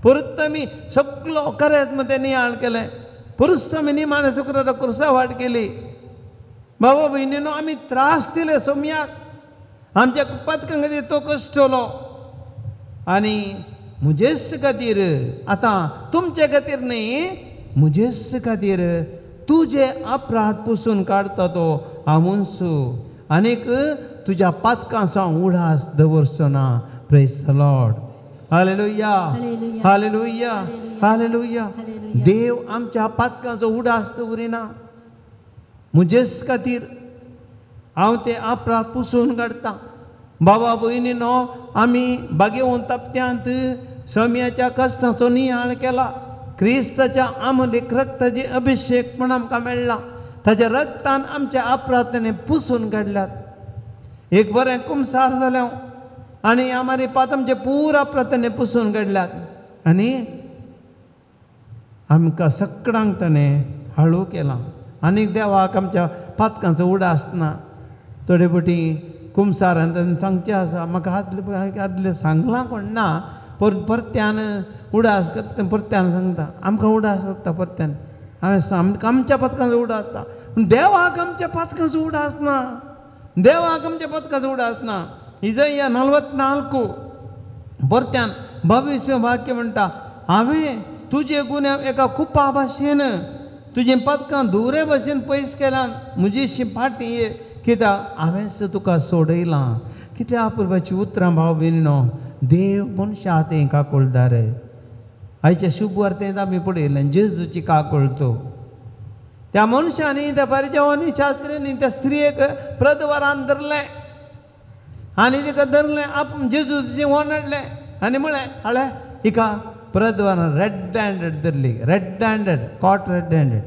परत आमी सगळो खरेंच मध्ये नियाळ केले. परत आमी निमाणे शुक्रारा कुर्सा वाट केली. बाबा भयणीनो, आमी त्रास दिले सोम्याक. आमच्या पातकां खातीर तो कश्टलो. आनी म्हजेच खातीर, आतां तुमचे खातीर न्ही, म्हजेच खातीर तुजे अपराध पुसून काडता तो आमुनसू. आनीक तुज्या पातकांचो उडास दवरचो ना. Praise the lord. Hallelujah, hallelujah, hallelujah. देव आमच्या पातकांचो उडास दवरिना. म्हजेच खातीर हांव ते अपराध पुसून काडटा. बाबा भयणीनो, आमी बागेवून तापत्यांत सम्याच्या कश्टाचो नियाळ केला. क्रिस्ताच्या आमलीक रक्ताचे अभिषेक म्हण आमकां मेळ्ळा. ताच्या रक्तान आमच्या अपराधांनी पुसून काडल्यात. एक बरें कुमसार जालें आनी आमारी पात आमचे पुरा अपराधांनी पुसून काडल्यात. आनी आमकां सगळ्यांक ताणें हळू केलां. आनीक देवाक आमच्या पातकांचो उडास ना. थोडे फावटी कुमसारान सांगचें आसा, म्हाका आदले सांगलां कोण ना, परत्यान उडास करता, परत्यान सांगता, आमकां उडास करता परत्यान. हांवें आमच्या पातकांचो उडास आसता, पूण देवाक आमच्या पातकांचो उडास ना. देवाक आमच्या पातकांचो उडास ना. इजाया 44 परत्यान 22 वाक्य म्हणटा, हांवें तुजे गुन्हे एका कुपा भाशेन, तुजे पातकां धुरे भाशेन पयस केल्यान म्हजी फाटी, कित्याक हांवेंच तुका सोडयलां. कित्याक अपुरबाची उतरां भाव भयणीनो, देव मनशा तें काकोळदार. आयच्या शुभ वार्तेंत आमी पळयलें जेजूची काकोळतो. त्या मनशांनी, त्या परिचावांनी, शास्त्रींनी त्या स्त्रियेक प्रदवरान धरलें आनी तिका धरलें, जेजूचें ओनडलें आनी म्हळें, हाळे हिका प्रदवरान रेड हँडेड धरली. Red handed, cot red handed.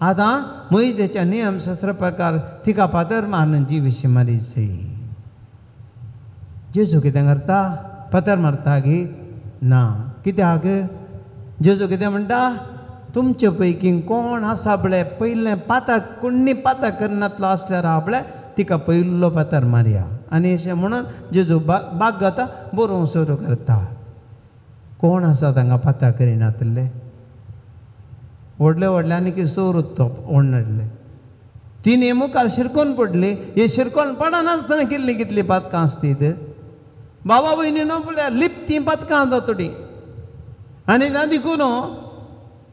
आतां मैदेच्या नियमशास्त्र प्रकार तिका फातर मारून जीव मारी जाय. जेजू कितें करता? फातर मारता गे ना. कित्याक? जेजू कितें म्हणटा? तुमचे पैकी कोण आसा बळे पयलें पाताक, कोणी पाताक करनातलो आसल्यार आपले तिका पयलो फातर मारया. आनी अशें म्हणून जेजू बाग घाता, बरोवं सुरू करता. कोण आसा तांकां पाताक करिनातले? व्हडले व्हडले आनी कितें सोरूत तो ओडले. ती मुखार शिरकोन पडली. हे शिरकोन पडनासतना कितली पातकां आसतीत. बाबा भयणीनो, पळया लिपती पातकां जातोडी. आनी ता देखून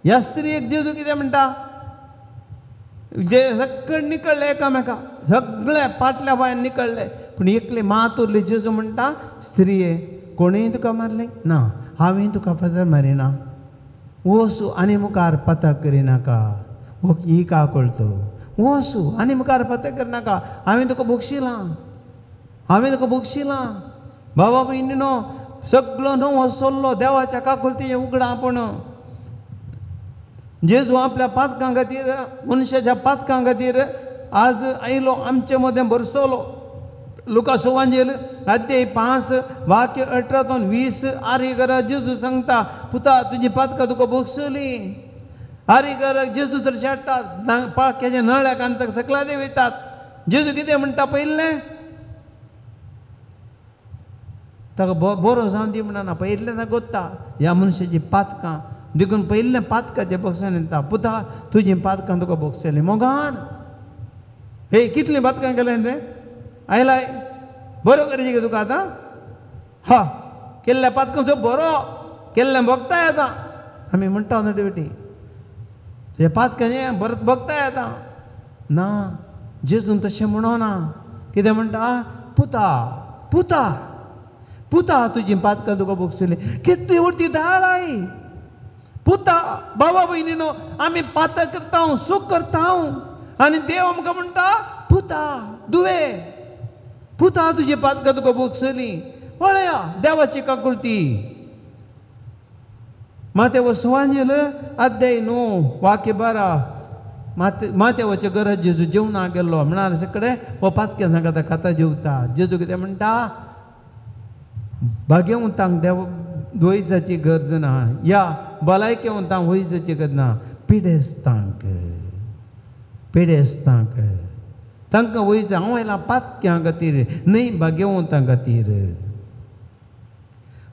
ह्या स्त्रियेक जेजू कितें म्हणटा? जे सगळे निकळ्ळे एकामेका, सगळे फाटल्या बायन निकळ्ळे, पूण एकले मात उरली. जेजू म्हणटा, स्त्रिये, कोणीय तुका मारले ना, हांवें तुका फातर मारिना. वसू आनी मुखार पाताक करिनाका. ही का कळतो? वसू आनी मुखार पाताक करनाका. हांवें तुका बक्षिलां, हांवें तुका बक्षिलां. बाबा भयणीनो, सगळो न्हवो सोल्लो देवाच्या काकुळतीचें उगडा. पूण जेजू आपल्या पातकां खातीर, मनशाच्या पातकां खातीर आज आयलो, आमचे मदें बरसलो. लुका सुवांजेल अध्याय 5 वाक्य 18 ते 20. आरीकरा जेजू सांगता, पुता तुजी पातकां तुका बक्षली. आरीकर जेजू तर शेडटात, पाळक्याच्या नळ्याक आनी ताका सकला देंवयतात. जेजू कितें म्हणटा? पयलें ताका बरो जावन दी म्हणना, पयलें ताका कोत्ता ह्या मनशाची पातकां. देखून पयलें पातकाचें बक्षण येता. पुता तुजी पातकां तुका बक्षली. मोगान हे कितलीं पातकां केलें तें? आयलाय बरो करचें गे तुका आतां. हा, केल्ल्या पातकांचो बरो, केल्लें भोगता येता. आमी म्हणटा न्हू ड्युटी, तुज्या पातकांचें परत भोगता येता ना. जेजून तशें म्हणोना. कितें म्हणटा? पुता, पुता, पुता तुजी पातकां तुका बक्षली. कितली व्हडली धाड आई. पुता बाबा भयणीनो आमी पात करता सूख करता आनी देव आमकां म्हणटा पुता दुवे पुता तुजे पातकां तुका भोगसली पळया देवाची काकुळटी मातेव सुवांजेल अध्याय 9 वाक्य 12 मातेवाच्या घरात जेजू जेवणाक गेल्लो म्हणाल सकडे हो पातक्या सांगाता खाता जेवता जेजू कितें म्हणटा भाग्यवंतांक देव वयसाची गरज ना या भलायकेवंतांक वयसाची गरज ना पिडेस्तांक तांकां वयस हांव आयलां पातक्यां खातीर न्हय भाग्यवंतां खातीर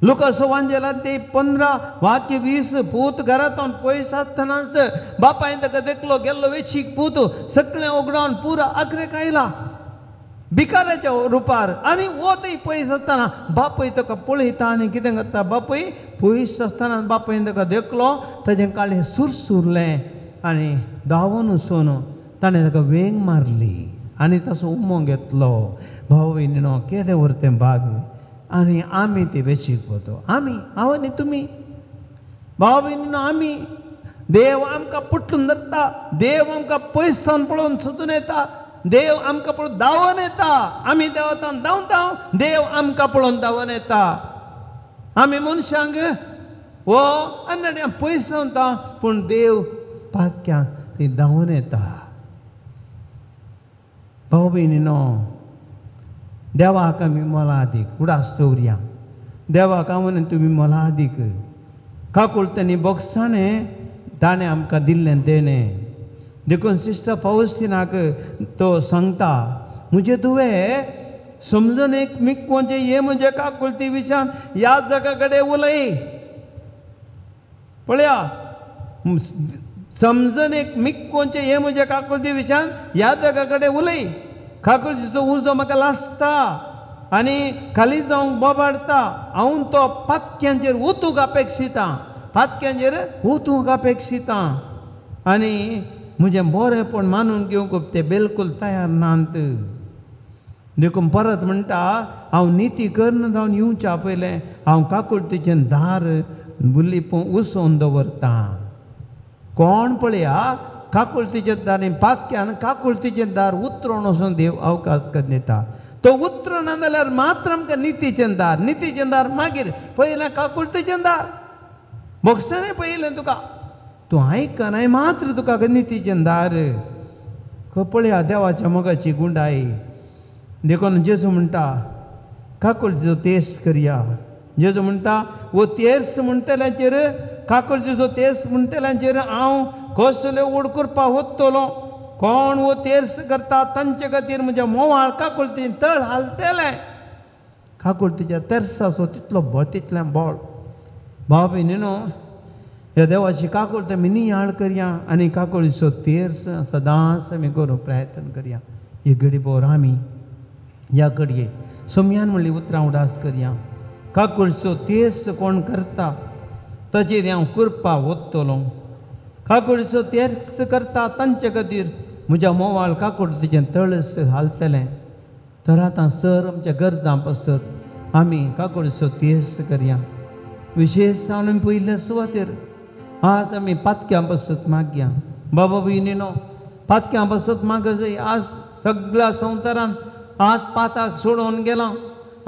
लुका सुवांजेला ते 15 वाक्य 20 पूत घरांतून पयस आसतनाच बापायन ताका देखलो गेल्लो वेशीक पूत सगळें उगडावन पुरा आखरेक आयला भिकाऱ्याच्या रुपार आनी वो थंय पयस आसतना बापूय ताका पळयता आनी कितें करता बापूय पयस आसतना बापायन ताका देखलो ताजें काळें सुरसुरलें आनी धांवून वचून ताणें ताका वेंग मारली आनी तसो उमो घेतलो भाव भयणीनो केदें व्हरतें भाग आनी आमी ते वेशीक वतो आमी हांव आनी तुमी भाव भयणीनो आमी देव आमकां पुट्टून धरता देव आमकां पयस सावन पळोवन सोदून येता देव आमकां पळोवन धांवन येता आमी देवातान धांवता देव आमकां पळोवन धांवन येता आमी मनशांक वो अन्नड्या पयस सावता पूण देव पातक्यांक ती धांवन येता भाव भयणीनो देवाक आमी मोला दीक उडास दवरया देवाक हांव आनी तुमी मोला दीक काकुळटनी बोगसाणें ताणें आमकां दिल्लें देणें देखून सिस्टर फावस्तिनाक तो सांगता म्हजे तुवें समजून एक मिक्कोचें हे म्हजे काकुळटी विशान ह्या जगा कडेन उलय पळया समजून एक मिक्कोचें हे म्हजे काकुळटी विशान ह्या जगा कडेन उलय काकुळटीचो उजो म्हाका लासता आनी खाली जावंक बोबाडटा हांव तो पातक्यांचेर वतूंक अपेक्षिता पातक्यांचेर वतूंक अपेक्षिता आनी म्हजें बरेंपण मानून घेवंक ते बिलकूल तयार नात देखून परत म्हणटा हांव निती कर्ण जावन येवच्या पयलें हांव काकुळटीचें दार बुल्लीपूं उसोवन दवरता कोण पळया काकुळटीचें दार पातक्यान काकुळटीचें दार उतरोवन वचून देव अवकाश करून दिता तो उतरना जाल्यार मात्र आमकां नितीचें दार मागीर पयलें काकुळटीचें दार बोगसाणें पयलें तुका तूं आयकनाय मात्र तुका नितीचें दार पळया देवाच्या मोगाची गुंडाई देखून जेजू म्हणटा काकुळटीचो तेस करया जेजू म्हणटा वो तेस म्हणटल्यांचेर काकुळटीचो तेस म्हणटल्यांचेर हांव कसले उड करपाक वतलो कोण वो तेर्स करता तांचे खातीर म्हज्या मोवाळ काकुळटीन तळ हालतलें काकुळटीच्या तेर्साचो तितलो बळ तितलें बळ भाव भयणीनो ह्या देवाची काकुळट आमी नियाळ करया आनी काकुळीचो तेर्स सदांच आमी करूं प्रयत्न करया ही घडीभर आमी ह्या घडये सोमयान म्हणली उतरां उडास करया काकुळीचो तेर्स कोण करता ताचेर हांव करपाक वतलो काकुळीचो तेर्स करता तांचे खातीर म्हज्या मोवाळ काकुळटीचें तळस हालतलें तर आतां सर आमच्या गरजां पासत आमी काकुळीचो तेर्स करया विशेश जावन आमी पयल्या सुवातेर आज आमी पातक्यां पासत मागया बाबा भयणीनो पातक्यां पासत माग जाय आज सगळ्या संवसारांत आज पाताक सोडून गेला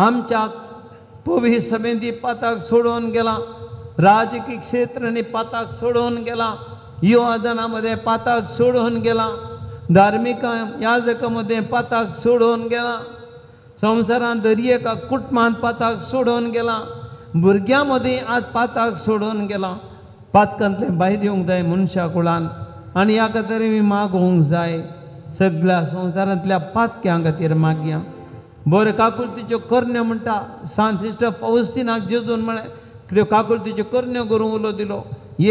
आमच्या पवी समेती पाताक सोडून गेला राजकीय क्षेत्रांनी पाताक सोडून गेला युवादनामध्ये पाताक सोडून गेला धार्मिक याजकामध्ये पाताक सोडून गेला संवसारांत दर्येका कुटुंबांत पाताक सोडून गेला भुरग्यां आज पाताक सोडून गेला पातकांतले भायर येवंक जाय मनशा कुळान आनी ह्या खातीर आमी मागोवंक जाय सगळ्या संवसारांतल्या पातक्यां खातीर मागया बरें काकुळटीच्यो करण्यो म्हणटा सांत सिस्टर फावस्तिनाक जेजून म्हळें त्यो काकुळटीच्यो करण्यो करूंक उलो दिलो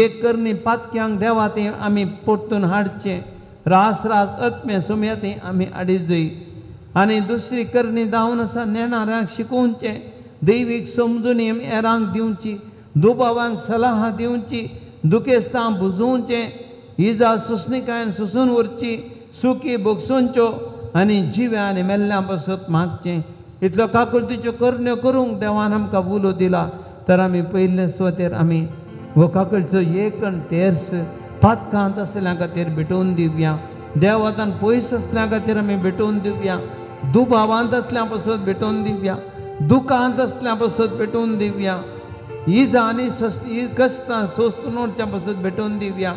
एक करणी पातक्यांक देवा तें आमी परतून हाडचें रास आत्मे सुम्या तें आमी हाडीत जाय आनी दुसरी करणी जावन आसा नेणाऱ्यांक शिकोवचें दैवीक समजुनी आमी हेरांक दिवची दुबावांक सलाह दिवची दुखेस्तां बुजोवचें इजा सुसणिकायेन सुसून व्हरची सुखी भोगसूंच्यो आनी जिव्या आनी मेल्ल्यां पासत मागचें इतल्यो काकुळटीच्यो करण्यो करूंक देवान आमकां उलो दिला तर आमी पयले सुवातेर आमी वकाकडचो एक आनी तेर्स पातकांत असल्या खातीर भेटोवन दिवया. देवातान पयस असल्या खातीर आमी भेटोवन दिवया. दुबावांत असल्या पासून भेटोवन दिवया. दुखांत असल्या पासून भेटोवन दिवया. इजा आनी कश्टां सोंसणोच्या पासून भेटोवन दिवया.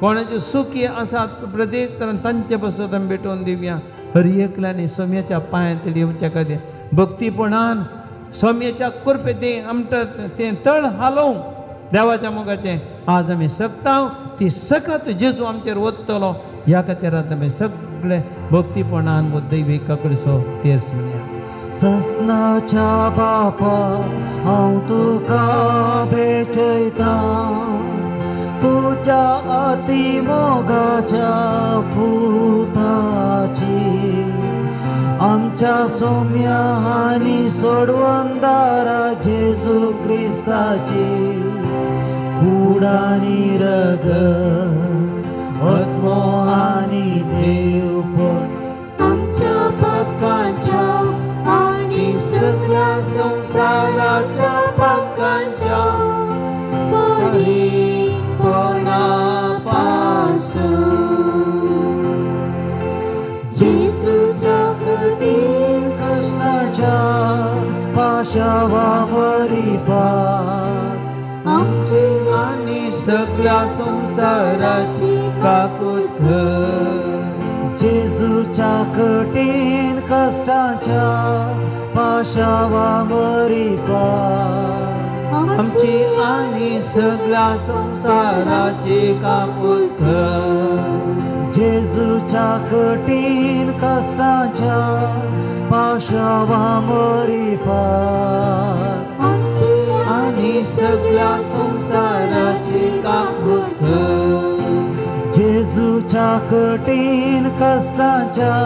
कोणाचे सुखी आसात प्रत्येक तरान तांचे पासून आमी भेटोवन दिवया. हर एकल्यानी सोम्याच्या पांयां येवच्या खातीर भक्तीपणान सोम्याच्या कृपेन आमच्या तें तळ हालोवंक देवाच्या मोगाचें आज आमी सकता. ती सकत जेजू आमचेर ओततलो ह्या खातीर आमी सगळे भक्तीपणान व दैविका कडचो तेर्स म्हणया. ससनाच्या बापा हांव तुका भेटयता तुज्या अतिमोगाच्या पुताची आमच्या सौम्या आनी सोडवंदारा जेजू क्रिस्ताची कूड आनी रग आत्मो आनी देवपण आमच्या पापकांच्या आणि सगळ्या संसाराच्या पापकांच्या जेजूच्या कठीण कष्टाच्या पाशावा मरी पार आमची आनी सगळ्या संसाराची काकूत कर. जेजूच्या कठीण कष्टाच्या पाशावा मरी पार आमची आनी सगळ्या संसाराची काकूत कर. जेजूच्या कठीण कष्टाच्या पाशावा मरी पार आनी सगळ्या संसाराची काकूत कर. जेजूच्या कठीण कष्टाच्या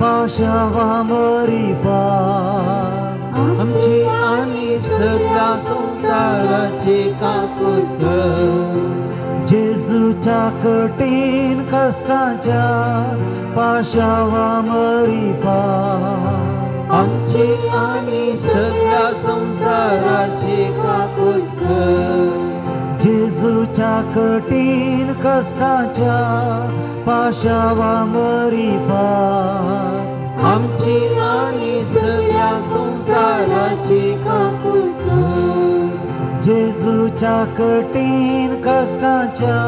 पाशावा मरी पार आमची आनी सगळ्या संसाराची काकूत कर. जेजूच्या कठीण कष्टाच्या पाशावा मरी पार आमची आनी सगळ्या संसाराची काकूत कर. जेजूच्या कठीण कष्टाच्या पाशावा मरी पार आमची आनी सगळ्या संसाराची काकूत कर. जेजूच्या कठीण कष्टाच्या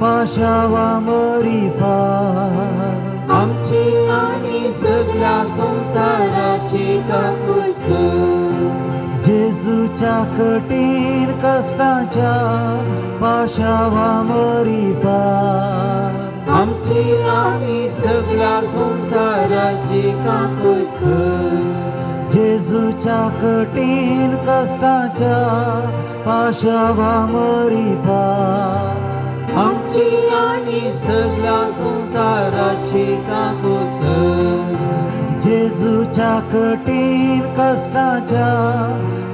पाशावा मरी पार आमची आनी सगळ्या संसाराची काकूत कर. जेजूच्या कठीण कष्टाच्या पाशावा मरी पार आमची आनी सगळ्या संसाराची काकूत कर. जेजूच्या कठीण कष्टाच्या पाशावा मरी पार आमची आनी सगळ्या संसाराची काकूत कर. जेजूच्या कठीण कष्टाच्या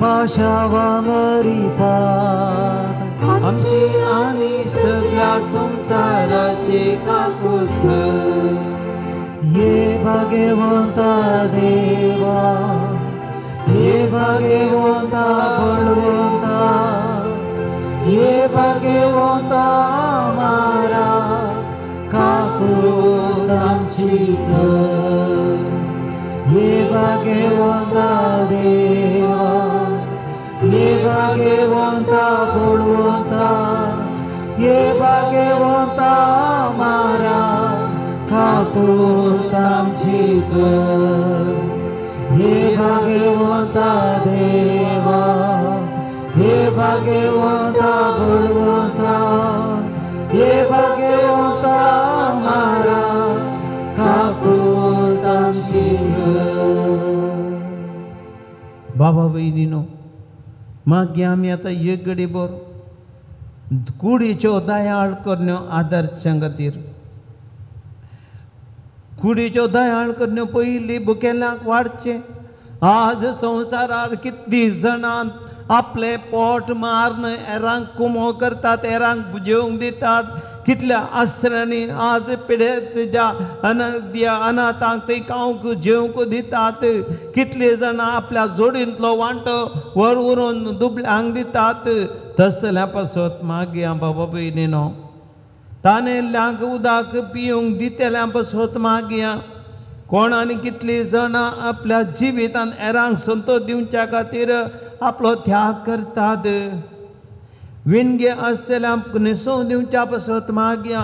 पाशावा मरी पार आमची आनी सगळ्या संसाराची काकूत कर. ये भाग्यवंता देवा ये भाग्यवंता बळवंता ये भाग्यवंता आमारा काकूत आमची कर. ये भाग्यवंता देवा ये भाग्यवंता बळवंता ये भाग्यवंता आमारा काकूत आमची कर. हे भाग्यवंता देवा हे भाग्यवंता बळवंता हे भाग्यवंता आमारा काकूत आमची कर. बाबा बहिणीनो मागे आमी आतां एक घडी भर कुडीच्यो दयाळ करण्यो आदर्शां खातीर कुडीच्यो दयाळ करण्यो पयलीं बुकेल्यांक वाडचे. आज संवसारार कितलीं जाणां आपले पोट मारन एरांक कुमो करतात, एरांक जेवंक दितात, कितल्या आसऱ्यांनी आज पिढेत ज्या अनाथांक ते खावंक जेवंक दितात, कितले जाणां आपल्या जोडींतलो वांटो वर व्हरून दुबळ्यांक दितात. तसल्या पासत मागया बाबा भयणीनो, तानेल्ल्यांक उदक पिवंक दितेल्या पासत मागया. कोणानी कितली जाणां आपल्या जिवितान हेरांक संतोश दिवच्या खातीर आपलो त्याग करतात. विणगे आसतल्यांक न्हेसोवन दिवच्या पासत मागया.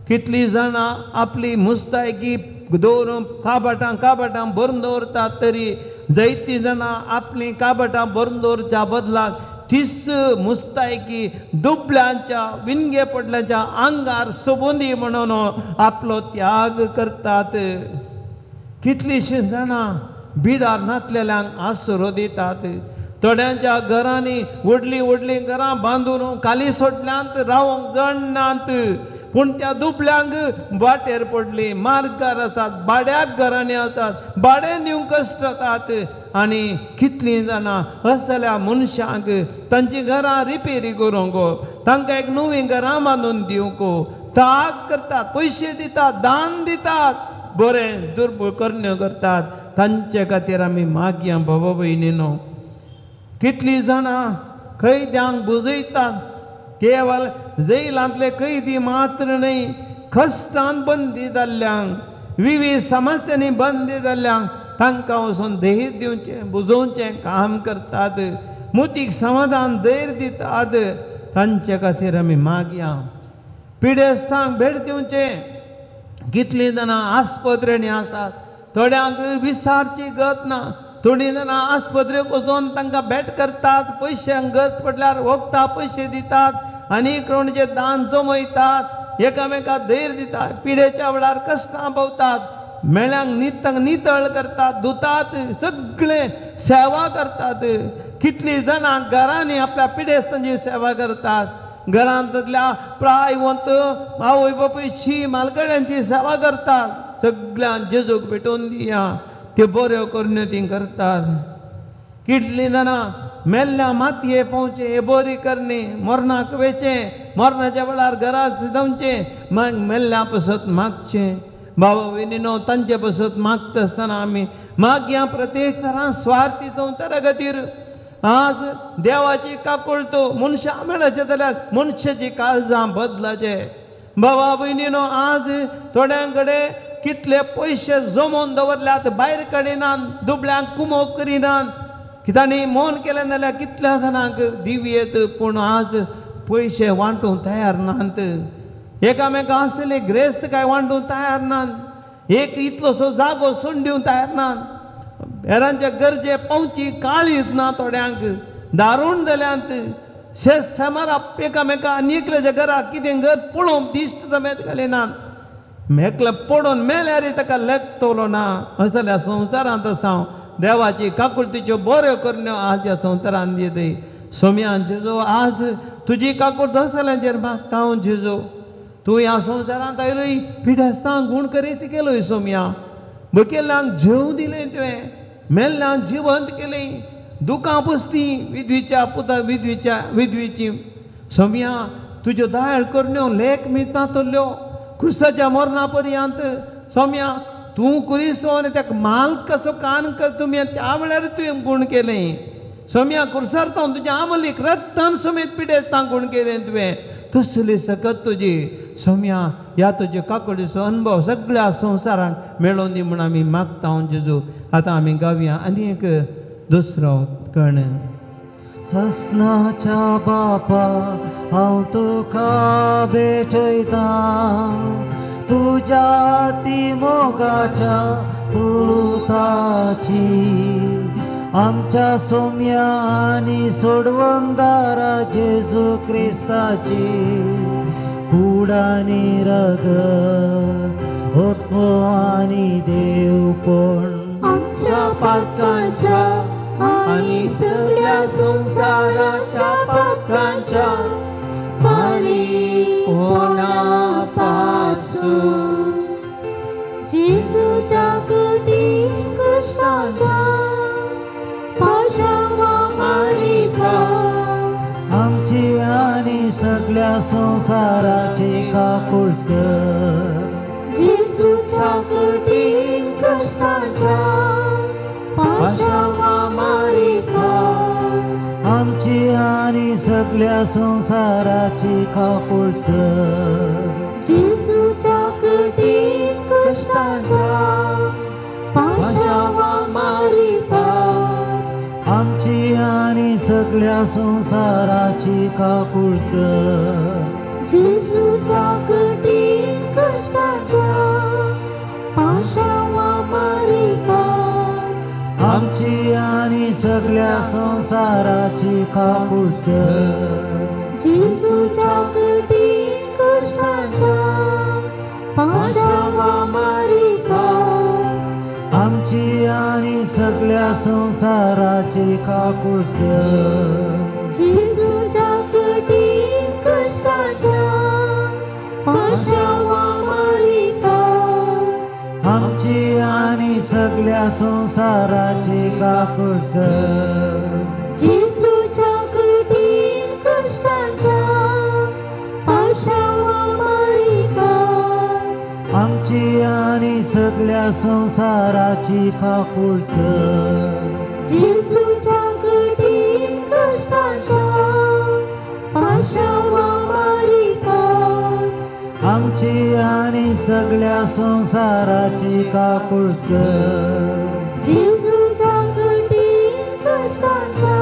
कितली जाणां आपली मुस्तायकी दवरून काबाटां भरून दवरतात, तरी जायतीं जाणां आपली काबाटां भरून दवरच्या बदलाक तीच मुस्तायकी दुबळ्यांच्या विणगे पडल्याच्या आंगार सोबुंदी म्हणून आपलो त्याग करतात. कितलीशीं जाणां बिडार नातलेल्यांक आसरो दितात. थोड्यांच्या घरांनी व्हडलीं घरां बांदून खाली सोडल्यांत रावंक जळनात, पूण त्या दुबळ्यांक वाटेर पडली, मार्गार आसात, भाड्याक घरांनी आसात, भाडें दिवंक कश्ट जातात. आनी कितलीं जाणां असल्या मनशांक तांची घरां रिपेरी करूंक, तांकां एक नवीं घरां बांदून दिवंक त्याग करतात, पयशे दितात, दान दितात, बरें दुर्बळ कर्ण्यो करतात. तांचे खातीर आमी मागया बाबा भयणीनो. कितलीं जाणां कैद्यांक बुजयतात, केवळ जैलांतले कैदी मात्र न्हय, कश्टान बंदी जाल्ल्यांक, विविध समस्यांनी बंदी जाल्ल्यांक तांकां वचून धैर्य दिवचें, बुजोवचें काम करतात, मुतीक समाधान धैर्य दितात. तांचे खातीर आमी मागया. पिडेस्तांक भेट दिवचें. कितलीं जाणां आस्पत्रेनी आसात, थोड्यांक विसारची गत ना, थोडीं जाणां आस्पत्रेक वचून तांकां भेट करतात, पयशांक गत पडल्यार वखदां पयशे दितात, आनी कोणचे दान जमयतात, एकामेकाक धैर्य दितात, पिडेच्या वेळार कश्टां भोंवतात, मेळ्यांक नितळ करतात, धुतात, सगळे सेवा करतात. कितलीं जाणां घरांनी आपल्या पिडेस्तांची सेवा करतात, घरांतल्या प्रायवंत आवय बापूयची मालकड्यांची सेवा करतात. सगळ्यांक जेजूक भेटोवन दिया, त्यो बऱ्यो कर्ण्यो तीं करतात. कितलीं जाणां मेल्ल्या मातये पोवचें, हे बरी करणी, मरणाक वेचें, मरणाच्या वेळार घरा शिजोवचें, मागीर मेल्ल्या पासत मागचें. बाबा भयणीनो, तांचे पासत मागता आसतना आमी मागया प्रत्येक तरां स्वार्थी संवसारा खातीर. आज देवाची काकुळतो मनशां मेळचे जाल्यार मनशाची काळजां बदलाचे. बाबा भयणीनो, आज थोड्यां कडेन कितले पयशे जमोवन दवरल्यात, भायर काडिनात, दुबळ्यांक कुमोग करिनात, तांणी मोन केलें जाल्यार कितल्या जाणांक दिवयेत, पूण आज पयशे वांटूंक तयार नात. एकामेका आसले ग्रेस्त काय वांटूंक तयार नात. एक इतलोसो जागो सोडून दिवंक तयार नात. हेरांच्या गरजे पावची काळीच ना थोड्यांक. दारूण जाल्यांत शेत समारा एकामेका आनी एकल्याच्या घरा कितें घर पळोवंक दिश्ट समेत घालिनात. मेकलो पडोवन मेल्यार ताका लेखतलो ना. असल्या संवसारांत आसा देवाची काकुळतीच्यो बऱ्यो करण्यो आज ह्या संवसारांत दितय. सोम्या जेजो, आज तुजी काकुळट असल्याचेर मागता हांव जेजो. तूं ह्या संवसारांत आयलोय, पिडेस्तांक गूण करीत केलोय सोम्या. बकेल्ल्यांक जेव दिलें तुवें, मेल्ल्यांक जिवंत केलें, दुकां पुसतीं विधवीच्या पुता विधवीची. सोम्या, तुज्यो दयाळ करण्यो लेख मिळटा तल्यो क्रुसाच्या मरणा पर्यंत. सोम्या, तूं कुरिसो आनी ताका माल्क कसो कान कर तुमी, त्या वेळार तुवें गूण केलें. सोम्या, कुर्सार तावन तुज्या आमलीक रक्तान समेत पिडेस्तांक गूण केलें तुवें. तसली सकत तुजी. सोम्या, ह्या तुज्या काकुळीचो अनुभव सगळ्या संवसाराक मेळोवन दी म्हूण आमी मागता हांव जेजू. आतां आमी गावया आनी एक दुसरो कण. सस्नाच्या बापा, हांव तुका भेटयता, तुज्या ती मोगाच्या पुताची, आमच्या सोम्या आनी सोडवंदारा जेजू क्रिस्ताची, कुडानी रगत ओत्मो आनी देवपण आमच्या पातकांच्या आनी सगळ्या संवसाराच्या पातकांच्या फारीक होना पासून जेजूच्या कठीण कश्टाच्या पाशांवा मारिका आमची आनी आणि सगळ्या संसाराची काकूळ कर जेजूच्या कठीण कष्टाच्या पाशावा मारी फार आमची आणि सगळ्या संसाराची काकूळ कर जेजूच्या कठीण कष्टाच्या पाशावा मारी फार आमची आणि सगळ्या संसाराची काकूळ कर जेजूच्या कठीण कष्टाच्या पाशावा मारी फार आमची आणि सगळ्या संसाराची काकूळ कर जेजूच्या कठीण कष्टाच्या पाशावा मारी फार आमची आणि सगळ्या संसाराची काकूळ कर जेजूच्या कठीण कष्टाच्या पाशावा मारी फार आमची आणि सगळ्या संसाराची काकूळ कर जेजूच्या कठीण कष्टाच्या पाशावा मारी फार आमची आणि सगळ्या संसाराची काकूळ कर जेजूच्या कठीण कष्टाच्या पाशावा मारी फार आमची आणि सगळ्या संसाराची काकूळ कर जेजूच्या कठीण कष्टाच्या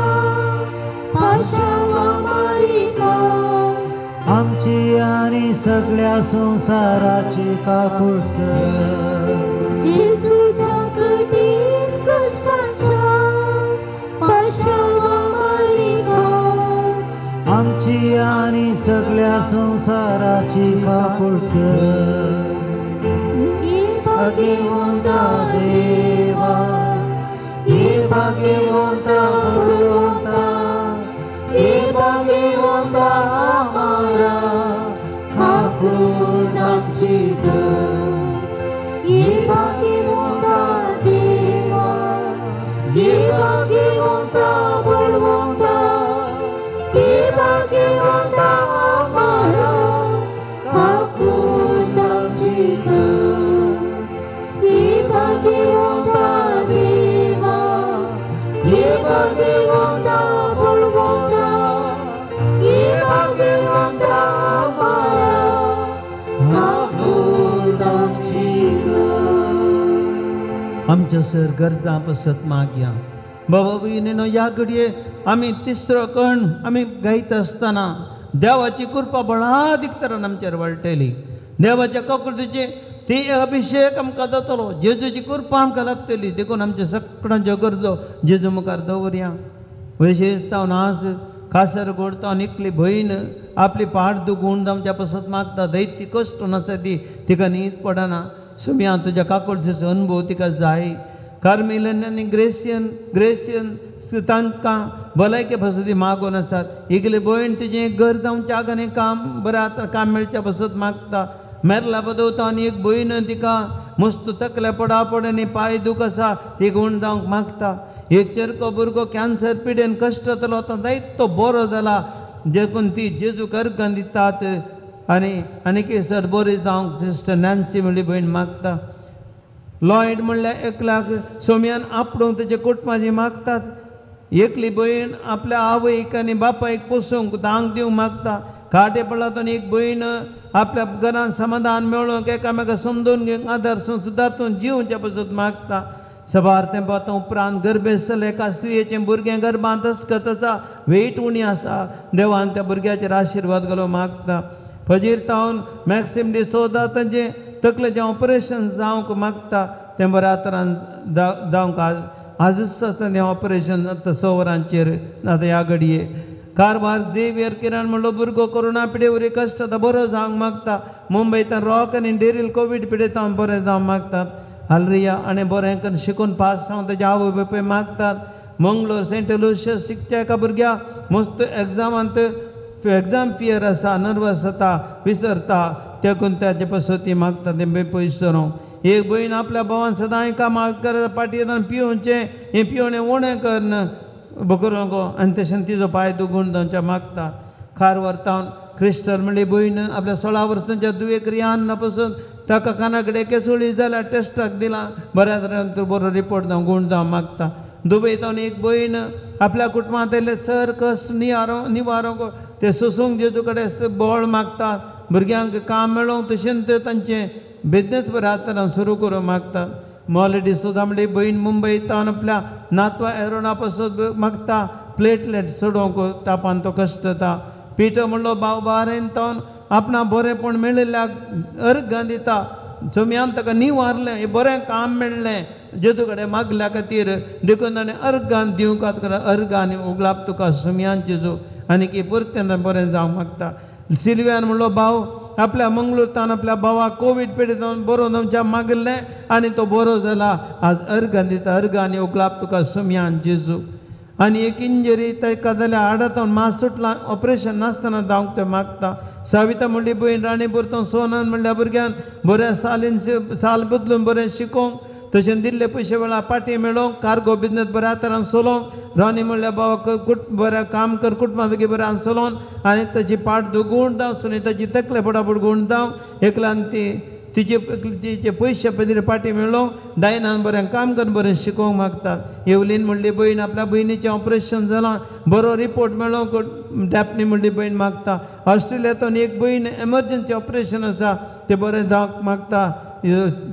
पाशावा मारी फार आमची आणि सगळ्या संसाराची काकूळ कर जेजूच्या कठीण कष्टाच्या पाशावा मारी फार आमची आणि सगळ्या संसाराची काकूळ कर ये भाग्यवंता देवा ये भाग्यवंता बळवंता ये भाग्यवंता आम्हाला काकूळ आमची कर ये भाग्यवंता देवा ये भाग्यवंता बळवंता ये भाग्यवंता आम्हाला काकूळ आमची कर ये भाग्यवंता देवा ये भाग्यवंता बळवंता ये भाग्यवंता आम्हाला काकूळ आमची कर आमच्या सर गरजा पसत मागया बाबा बहिणीनो या घडये आम्ही तिसरो कण आम्ही गायत असताना देवाची कृपा बळादीक तरान आमचेर वळटली देवाच्या ककृतीचे ती अभिषेक आमकां जातलो जेजूची कृपा आमकां लाभतली देखून आमच्या सगळ्यांच्यो गरजो जेजू मुखार दवरया वैशेश जावन आज कासर गोडतावन एकली भयण आपली पाड दुखून आमच्या पसत मागता दैती कश्ट नासा ती तिका न्हीद पडना सुम्या तुज्या काकुळचो अनुभव तिका जाय कार्मेलियन आनी ग्रेसियन तांकां भलायके पासून मागोन आसात इगले भयण तिजें घर जावं च्याग आनी काम बरें आतां काम मेळच्या पासत मागता मेरला बदवता आनी एक भयण तिका मस्त तकल्या पडापड आनी पांय दूख आसा ती गुण जावंक मागता एक चेरको भुरगो कॅन्सर पिडेन कश्ट जातलो तो जायतो बरो जाला देखून ती जेजू करकां दितात आनी केसर बरी जावंक सिस्टर नॅन्सी म्हणली भयण मागता लॉयड म्हणल्यार एकल्याक सोम्यान आपणूक तेजे कुटुंबाची मागतात एकली भयण आपल्या आवयक आनी बापायक पोसूंक दांग दिवंक मागता काटे पडलां एक भयण आपल्या घरान समाधान मेळोवंक एकामेका समजून घेवंक आदार सुदारतून जिवच्या पासून मागता सबार तेंपात उपरांत गर्भेसल एका स्त्रियेचें भुरगें गर्भांत आसकत आसा वेट उणी आसा देवान त्या भुरग्याचेर आशिर्वाद घालो मागता फजीर तावन मॅक्सिम डिसोजा तांचें तकलेचें ऑपरेशन जावंक मागता तें बऱ्या तरान जावंक आजूच आसता तें ऑपरेशन आतां 6 वरांचेर आतां ह्या घडये कारवार झेवियर किरण म्हणलो भुरगो कोरोना पिडे वरी कश्ट आतां बरो जावंक मागता मुंबयतान रॉक आनी डेरील कोवीड पिडेत हांव बरें जावंक मागतात आलरिया आनी बरें करून शिकून पास जावं तेजे आवय बापूय मागतात मंगळूर सेंट लुशियस शिकच्या एका भुरग्याक मस्त एग्जामांत एग्जाम फियर आसा नर्वस जाता विसरता देखून ताजे पसती मागता तें बेपयसरो एक भयण आपल्या भावान सदां कामाक करता पाटयेन पिवचें हें पिवणें उणें करन बकरो गो आनी तशें तिजो पांय दुखून जावचें मागता खार व्हरतावन क्रिस्टल म्हणली भयण आपल्या 16 वर्सांच्या दुयेक रियान पासून ताका काना कडेन केसोळी जाल्यार टेस्टाक दिला बऱ्या तरेन तो बरो रिपोर्ट जावं गूण जावं मागता दुबयतावन एक भयण आपल्या कुटुंबांत येयले सर कस निवारो ते सोसूंक जेजू कडेन बोळ मागतात भुरग्यांक काम मेळोवंक तशेंच तांचे बिझनेस बरें आसतना सुरू करूंक मागतात मॉलडी सुद्दां म्हणली भयण मुंबयतावन आपल्या नातवा एरोना पासून मागता प्लेटलेट सोडोवंक तापान तो कश्ट जाता पिटर म्हणलो भाव बारेंतावन आपणा बरेंपण मेळिल्ल्याक अर्घां दिता जम्यान ताका निवारलें हें बरें काम मेळ्ळें जेजू कडेन मागल्या खातीर देखून ताणें अर्घां दिवंक अर्घांनी उगलाप तुका सुमयान जेजू आनी की परतें बरें जावंक मागता सिल्वियान म्हणलो भाव आपल्या मंगळूरतान आपल्या भावाक कोवीड पिडीत जावन बरो जावच्या मागिल्लें आनी तो बरो जाला आज अर्घां दिता अर्घांनी उगलाप तुका सुमयान जेजू आनी एक इंजरी ताका जाल्यार आडातावन मांस सुटलां ऑपरेशन नासतना जावंक ते मागता साविता म्हणली भयण राणीपूर तो सोनन म्हणल्या भुरग्यान बऱ्या साल बदलून बरें शिकोवंक तशें दिल्ले पयशे वेळा पाटी मेळोवंक कार्गो बिझनेस बऱ्या तरान चलोवंक राणी म्हणल्या भावाक बरें काम कर कुटुंबाक बऱ्यान चलोवन आनी ताची पाट गुण जावं सुनीताची तकले फटाफट गुण जावं एकल्यान ती तिचे पयशे पदरी पाटी मेळोवंक डायनान बरें काम करून बरें शिकोवंक मागतात येवलीन म्हणली भयण आपल्या भयणीचें ऑपरेशन जालां बरो रिपोर्ट मेळोवंक डॅपनी म्हणली भयण मागता ऑस्ट्रेलियांतून एक भयण एमर्जन्सी ऑपरेशन आसा तें बरें जावंक मागता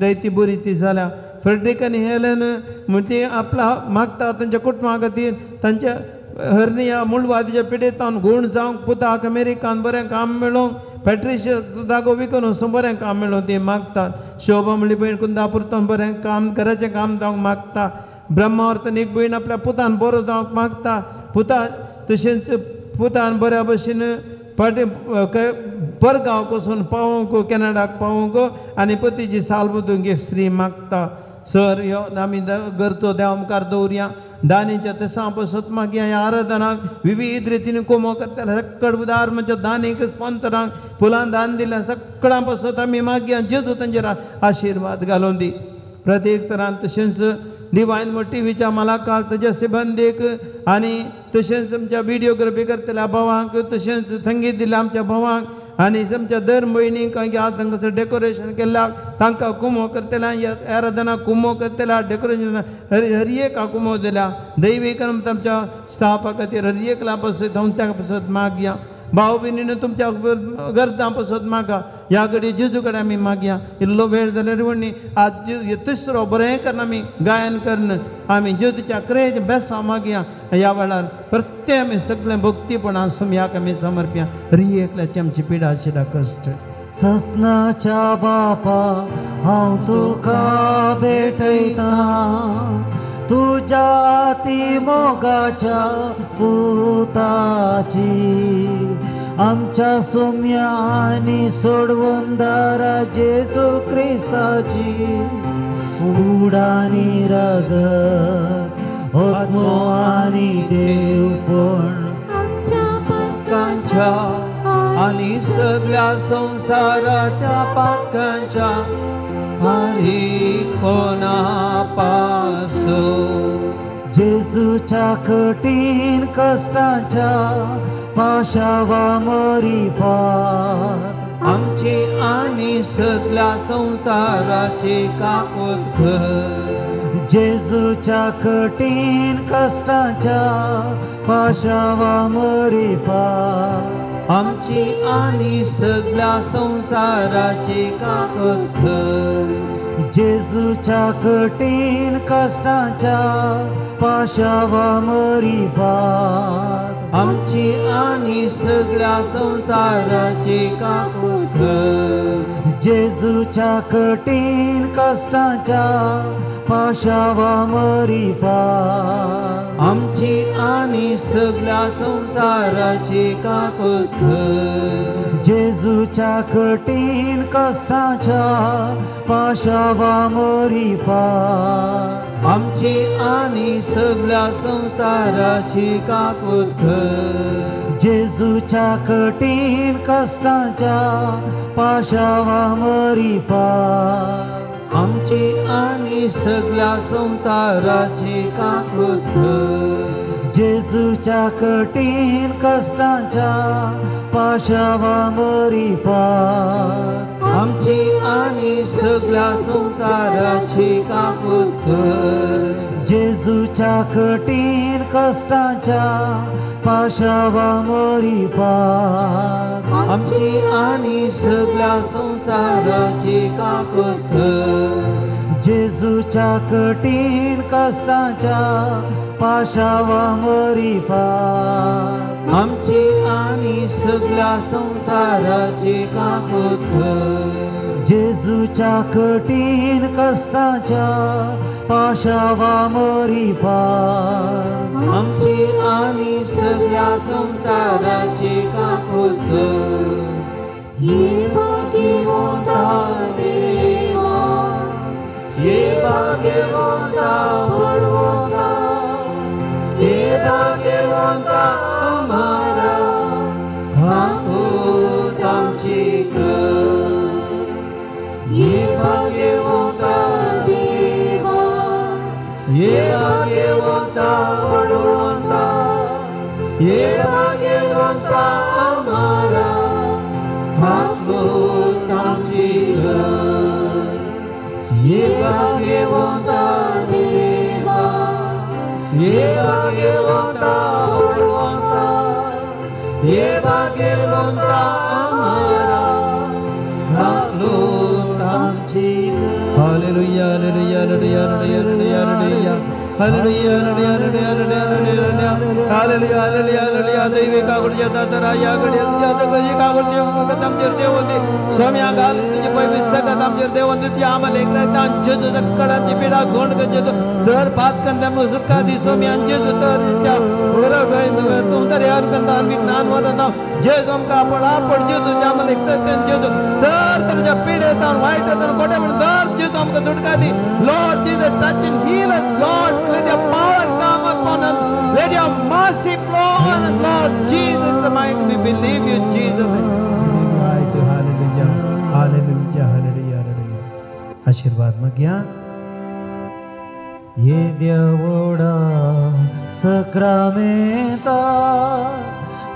दैती बरी ती जाल्या फ्रेडरिक आनी हेलेन म्हणजे आपला मागता तांच्या कुटुंबा खातीर तांच्या हर्निया मुळवादीच्या पिडेतावन गुण जावंक पुताक अमेरिकान बरें काम मेळोवंक पॅट्रिशिया जागो विकून वचून बरें काम मेळोवंक ती मागतात शोभा म्हणली भयण कुंदापुरतान बरें काम घराचें काम जावंक मागता ब्रह्मावर्तन एक भयण आपल्या पुतान बरो जावंक मागता पुता तशेंच पुतान बऱ्या भशेन पाटी परगांव वचून पावोवंक कॅनडाक पावोवंक आनी पतीची साल बदूंक एक स्त्री मागता सर यो आमी घरचो देवा मुखार दवरया दानीच्या ते सांपसत मागया ह्या आराधनाक विविध रितीन कोमो करतले सक्कड उदार म्हणजे दानीक स्पॉन्सरांक फुलां दान दिल्या सक्कळां पासत आमी मागया जेजू तांचेर आशिर्वाद घालून दी प्रत्येक तरान तशेंच डिवायन टीव्हीच्या मालकाक ताच्या सिबंदीक आनी तशेंच आमच्या व्हिडिओग्राफी करतल्या भावांक तशेंच संगीत दिल्या आमच्या भावांक आनी आमच्या दर भयणीक आज तांकां डेकोरेशन केल्ल्याक तांकां कुमो करतल्या आराधना कुमो करतल्या डेकोरेशन हर एक कुमो दिल्या दैवीक आमच्या स्टाफा खातीर हर एक पासत हांव त्या पासत मागया भाव भयणीन तुमच्या गरजां पासत मागा ह्या घडी जेजू कडेन आमी मागया इल्लो वेळ जाल्यार वणी आज तिसरो बरें करन आमी गायन करन आमी जेजूच्या क्रेज बेसां मागया ह्या वेळार प्रत्येक आमी सगळें भक्तीपणान सुमयाक आमी समर्पया हरी एकल्याची आमची पिडा आशिल्ला कश्ट ससनाच्या बापा हांव तुका भेटयता तुझ्या अति मोगाच्या पुताची आमच्या सोम्या आणि सोडवंदारा जेजू ख्रिस्ताची उडानी रगत आत्मो आणि देवपण आमच्या पातकांच्या आणि सगळ्या संसाराच्या पातकांच्या हरी कोणापासून जेजूच्या कठीण कष्टाच्या पाशावा मरी फात आमची आणि सगळ्या संसाराची काकोत कर जेजूच्या कठीण कष्टाच्या पाशावा मरी फात आमची आणि सगळ्या संसाराची काकोत कर जेजूच्या कठीण कष्टाच्या पाशावा मरी फात आमची आणि सगळ्या संसाराची काकोत कर जेजूच्या कठीण कष्टाच्या पाशावा मरी फात आमची आणि सगळ्या संसाराची काकोत कर जेजूच्या कठीण कष्टाच्या पाशावा मरी फात आमची आणि सगळ्या संसाराची काकोत कर जेजूच्या कठीण कष्टाच्या पाशावा मरी फात आमची आणि सगळ्या संसाराची काकोत कर जेजूच्या कठीण कष्टांच्या पाशावावरी पार आमची आणि सगळ्या संसाराची काकूत कर जेजूच्या कठीण कष्टांच्या पाशावावरी पार आमची आणि सगळ्या संसाराची काकूत कर जेजूच्या कठीण कष्टांच्या पाशावावरी पार आमची आणि सगळ्या संसाराची काकूत कर जेजूच्या कठीण कष्टांच्या पाशावावरी पार आमची आणि सगळ्या संसाराची काकूत कर ये भाग्यवंता देवा ये भाग्यवंता बळवंता ये भाग्यवंता आम्हाला काकूत आमची कर ये भाग्यवंता देवा ये भाग्यवंता बळवंता ये भाग्यवंता आम्हाला काकूत आमची कर ये भाग्यवंता देवा ये भाग्यवंता बळवंता ये भाग्यवंता आम्हाला काकूत आमची hallelujah hallelujah hallelujah hallelujah hallelujah hallelujah hallelujah hallelujah hallelujah hallelujah hallelujah दैवी कागुडच्या दातराया गड्या तुझी कागुडचे भगत आमचेर देवते स्वामी आगाल तुझे पवित्र सगत आमचेर देवते तुझे आम्हाला एक तांचे तुझं कडाची पिढा गोंड गजे तो सर पात कंद्या सुटका दी स्वामी अंजे तर त्या ओरा तुमचं यार कंदा विज्ञान वरता जे तुमका पडा पडजे तुझे आम्हाला एक कंजे तो सर तुझ्या पिढे तान वाईट तान कोटे म्हणून सर जे तुमका सुटका दी lord Jesus touch and heal us lord let your power come upon us let your mercy flow on us Lord Jesus the might we believe you Jesus hallelujah hallelujah hallelujah hallelujah आशीर्वाद मग घ्या ये देवोडा सक्रामेंता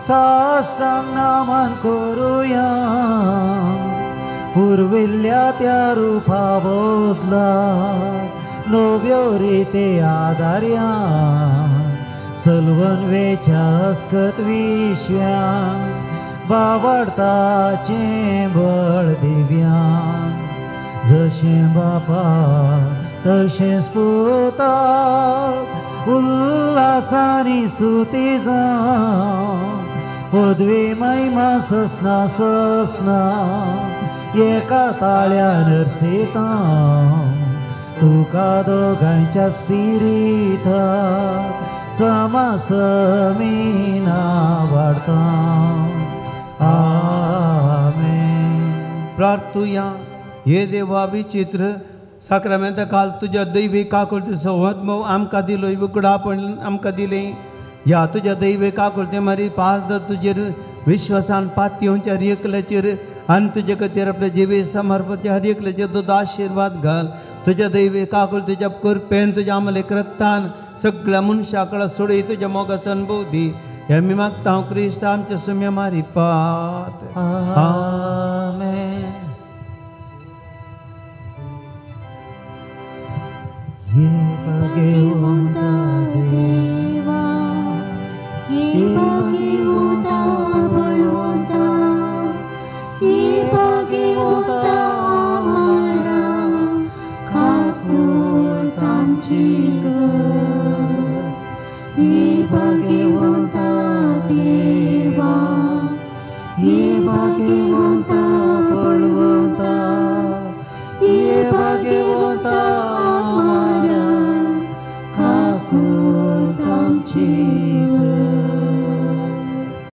साष्टांग नमन करूया उर्विल्ल्या त्या रूपा बोधला नव्यो रीते आदार्या सलवनवेच्या हस्कत विश्व्या बावडताचे बळ दिव्या जशे बापा तशे स्पुता उल्हासानी स्तुती जा पदवी महिमा ससना ससना एका ताळ्या नरसिता तुका दोघांच्या स्पिरिता समासमीना वाढता आमेन प्रार्थूया हे देवा विचित्र साक्रामेंत काल तुझ्या दैवी काकुळते संवाद आमकां दिलो उगडापण आमकां दिले या तुझ्या दैवी काकुळते मारी पाच तुजेर विश्वासान पातयोंच्या एकल्याचेर आनी तुजे खातीर आपले जिवे समर्पण हर एकल्याचेर तुजो आशीर्वाद घाल तुझ्या दैवी काकुळ तुझ्या कृपेन तुझ्या आम्हाला एक रक्तान सगळ्या मनशाकळा सोडय तुझ्या मोगासन बोधी हे मी मागता हांव क्रिस्त आमच्या सुम्या मारी पात आमेन ये भाग्यवंता देवा ये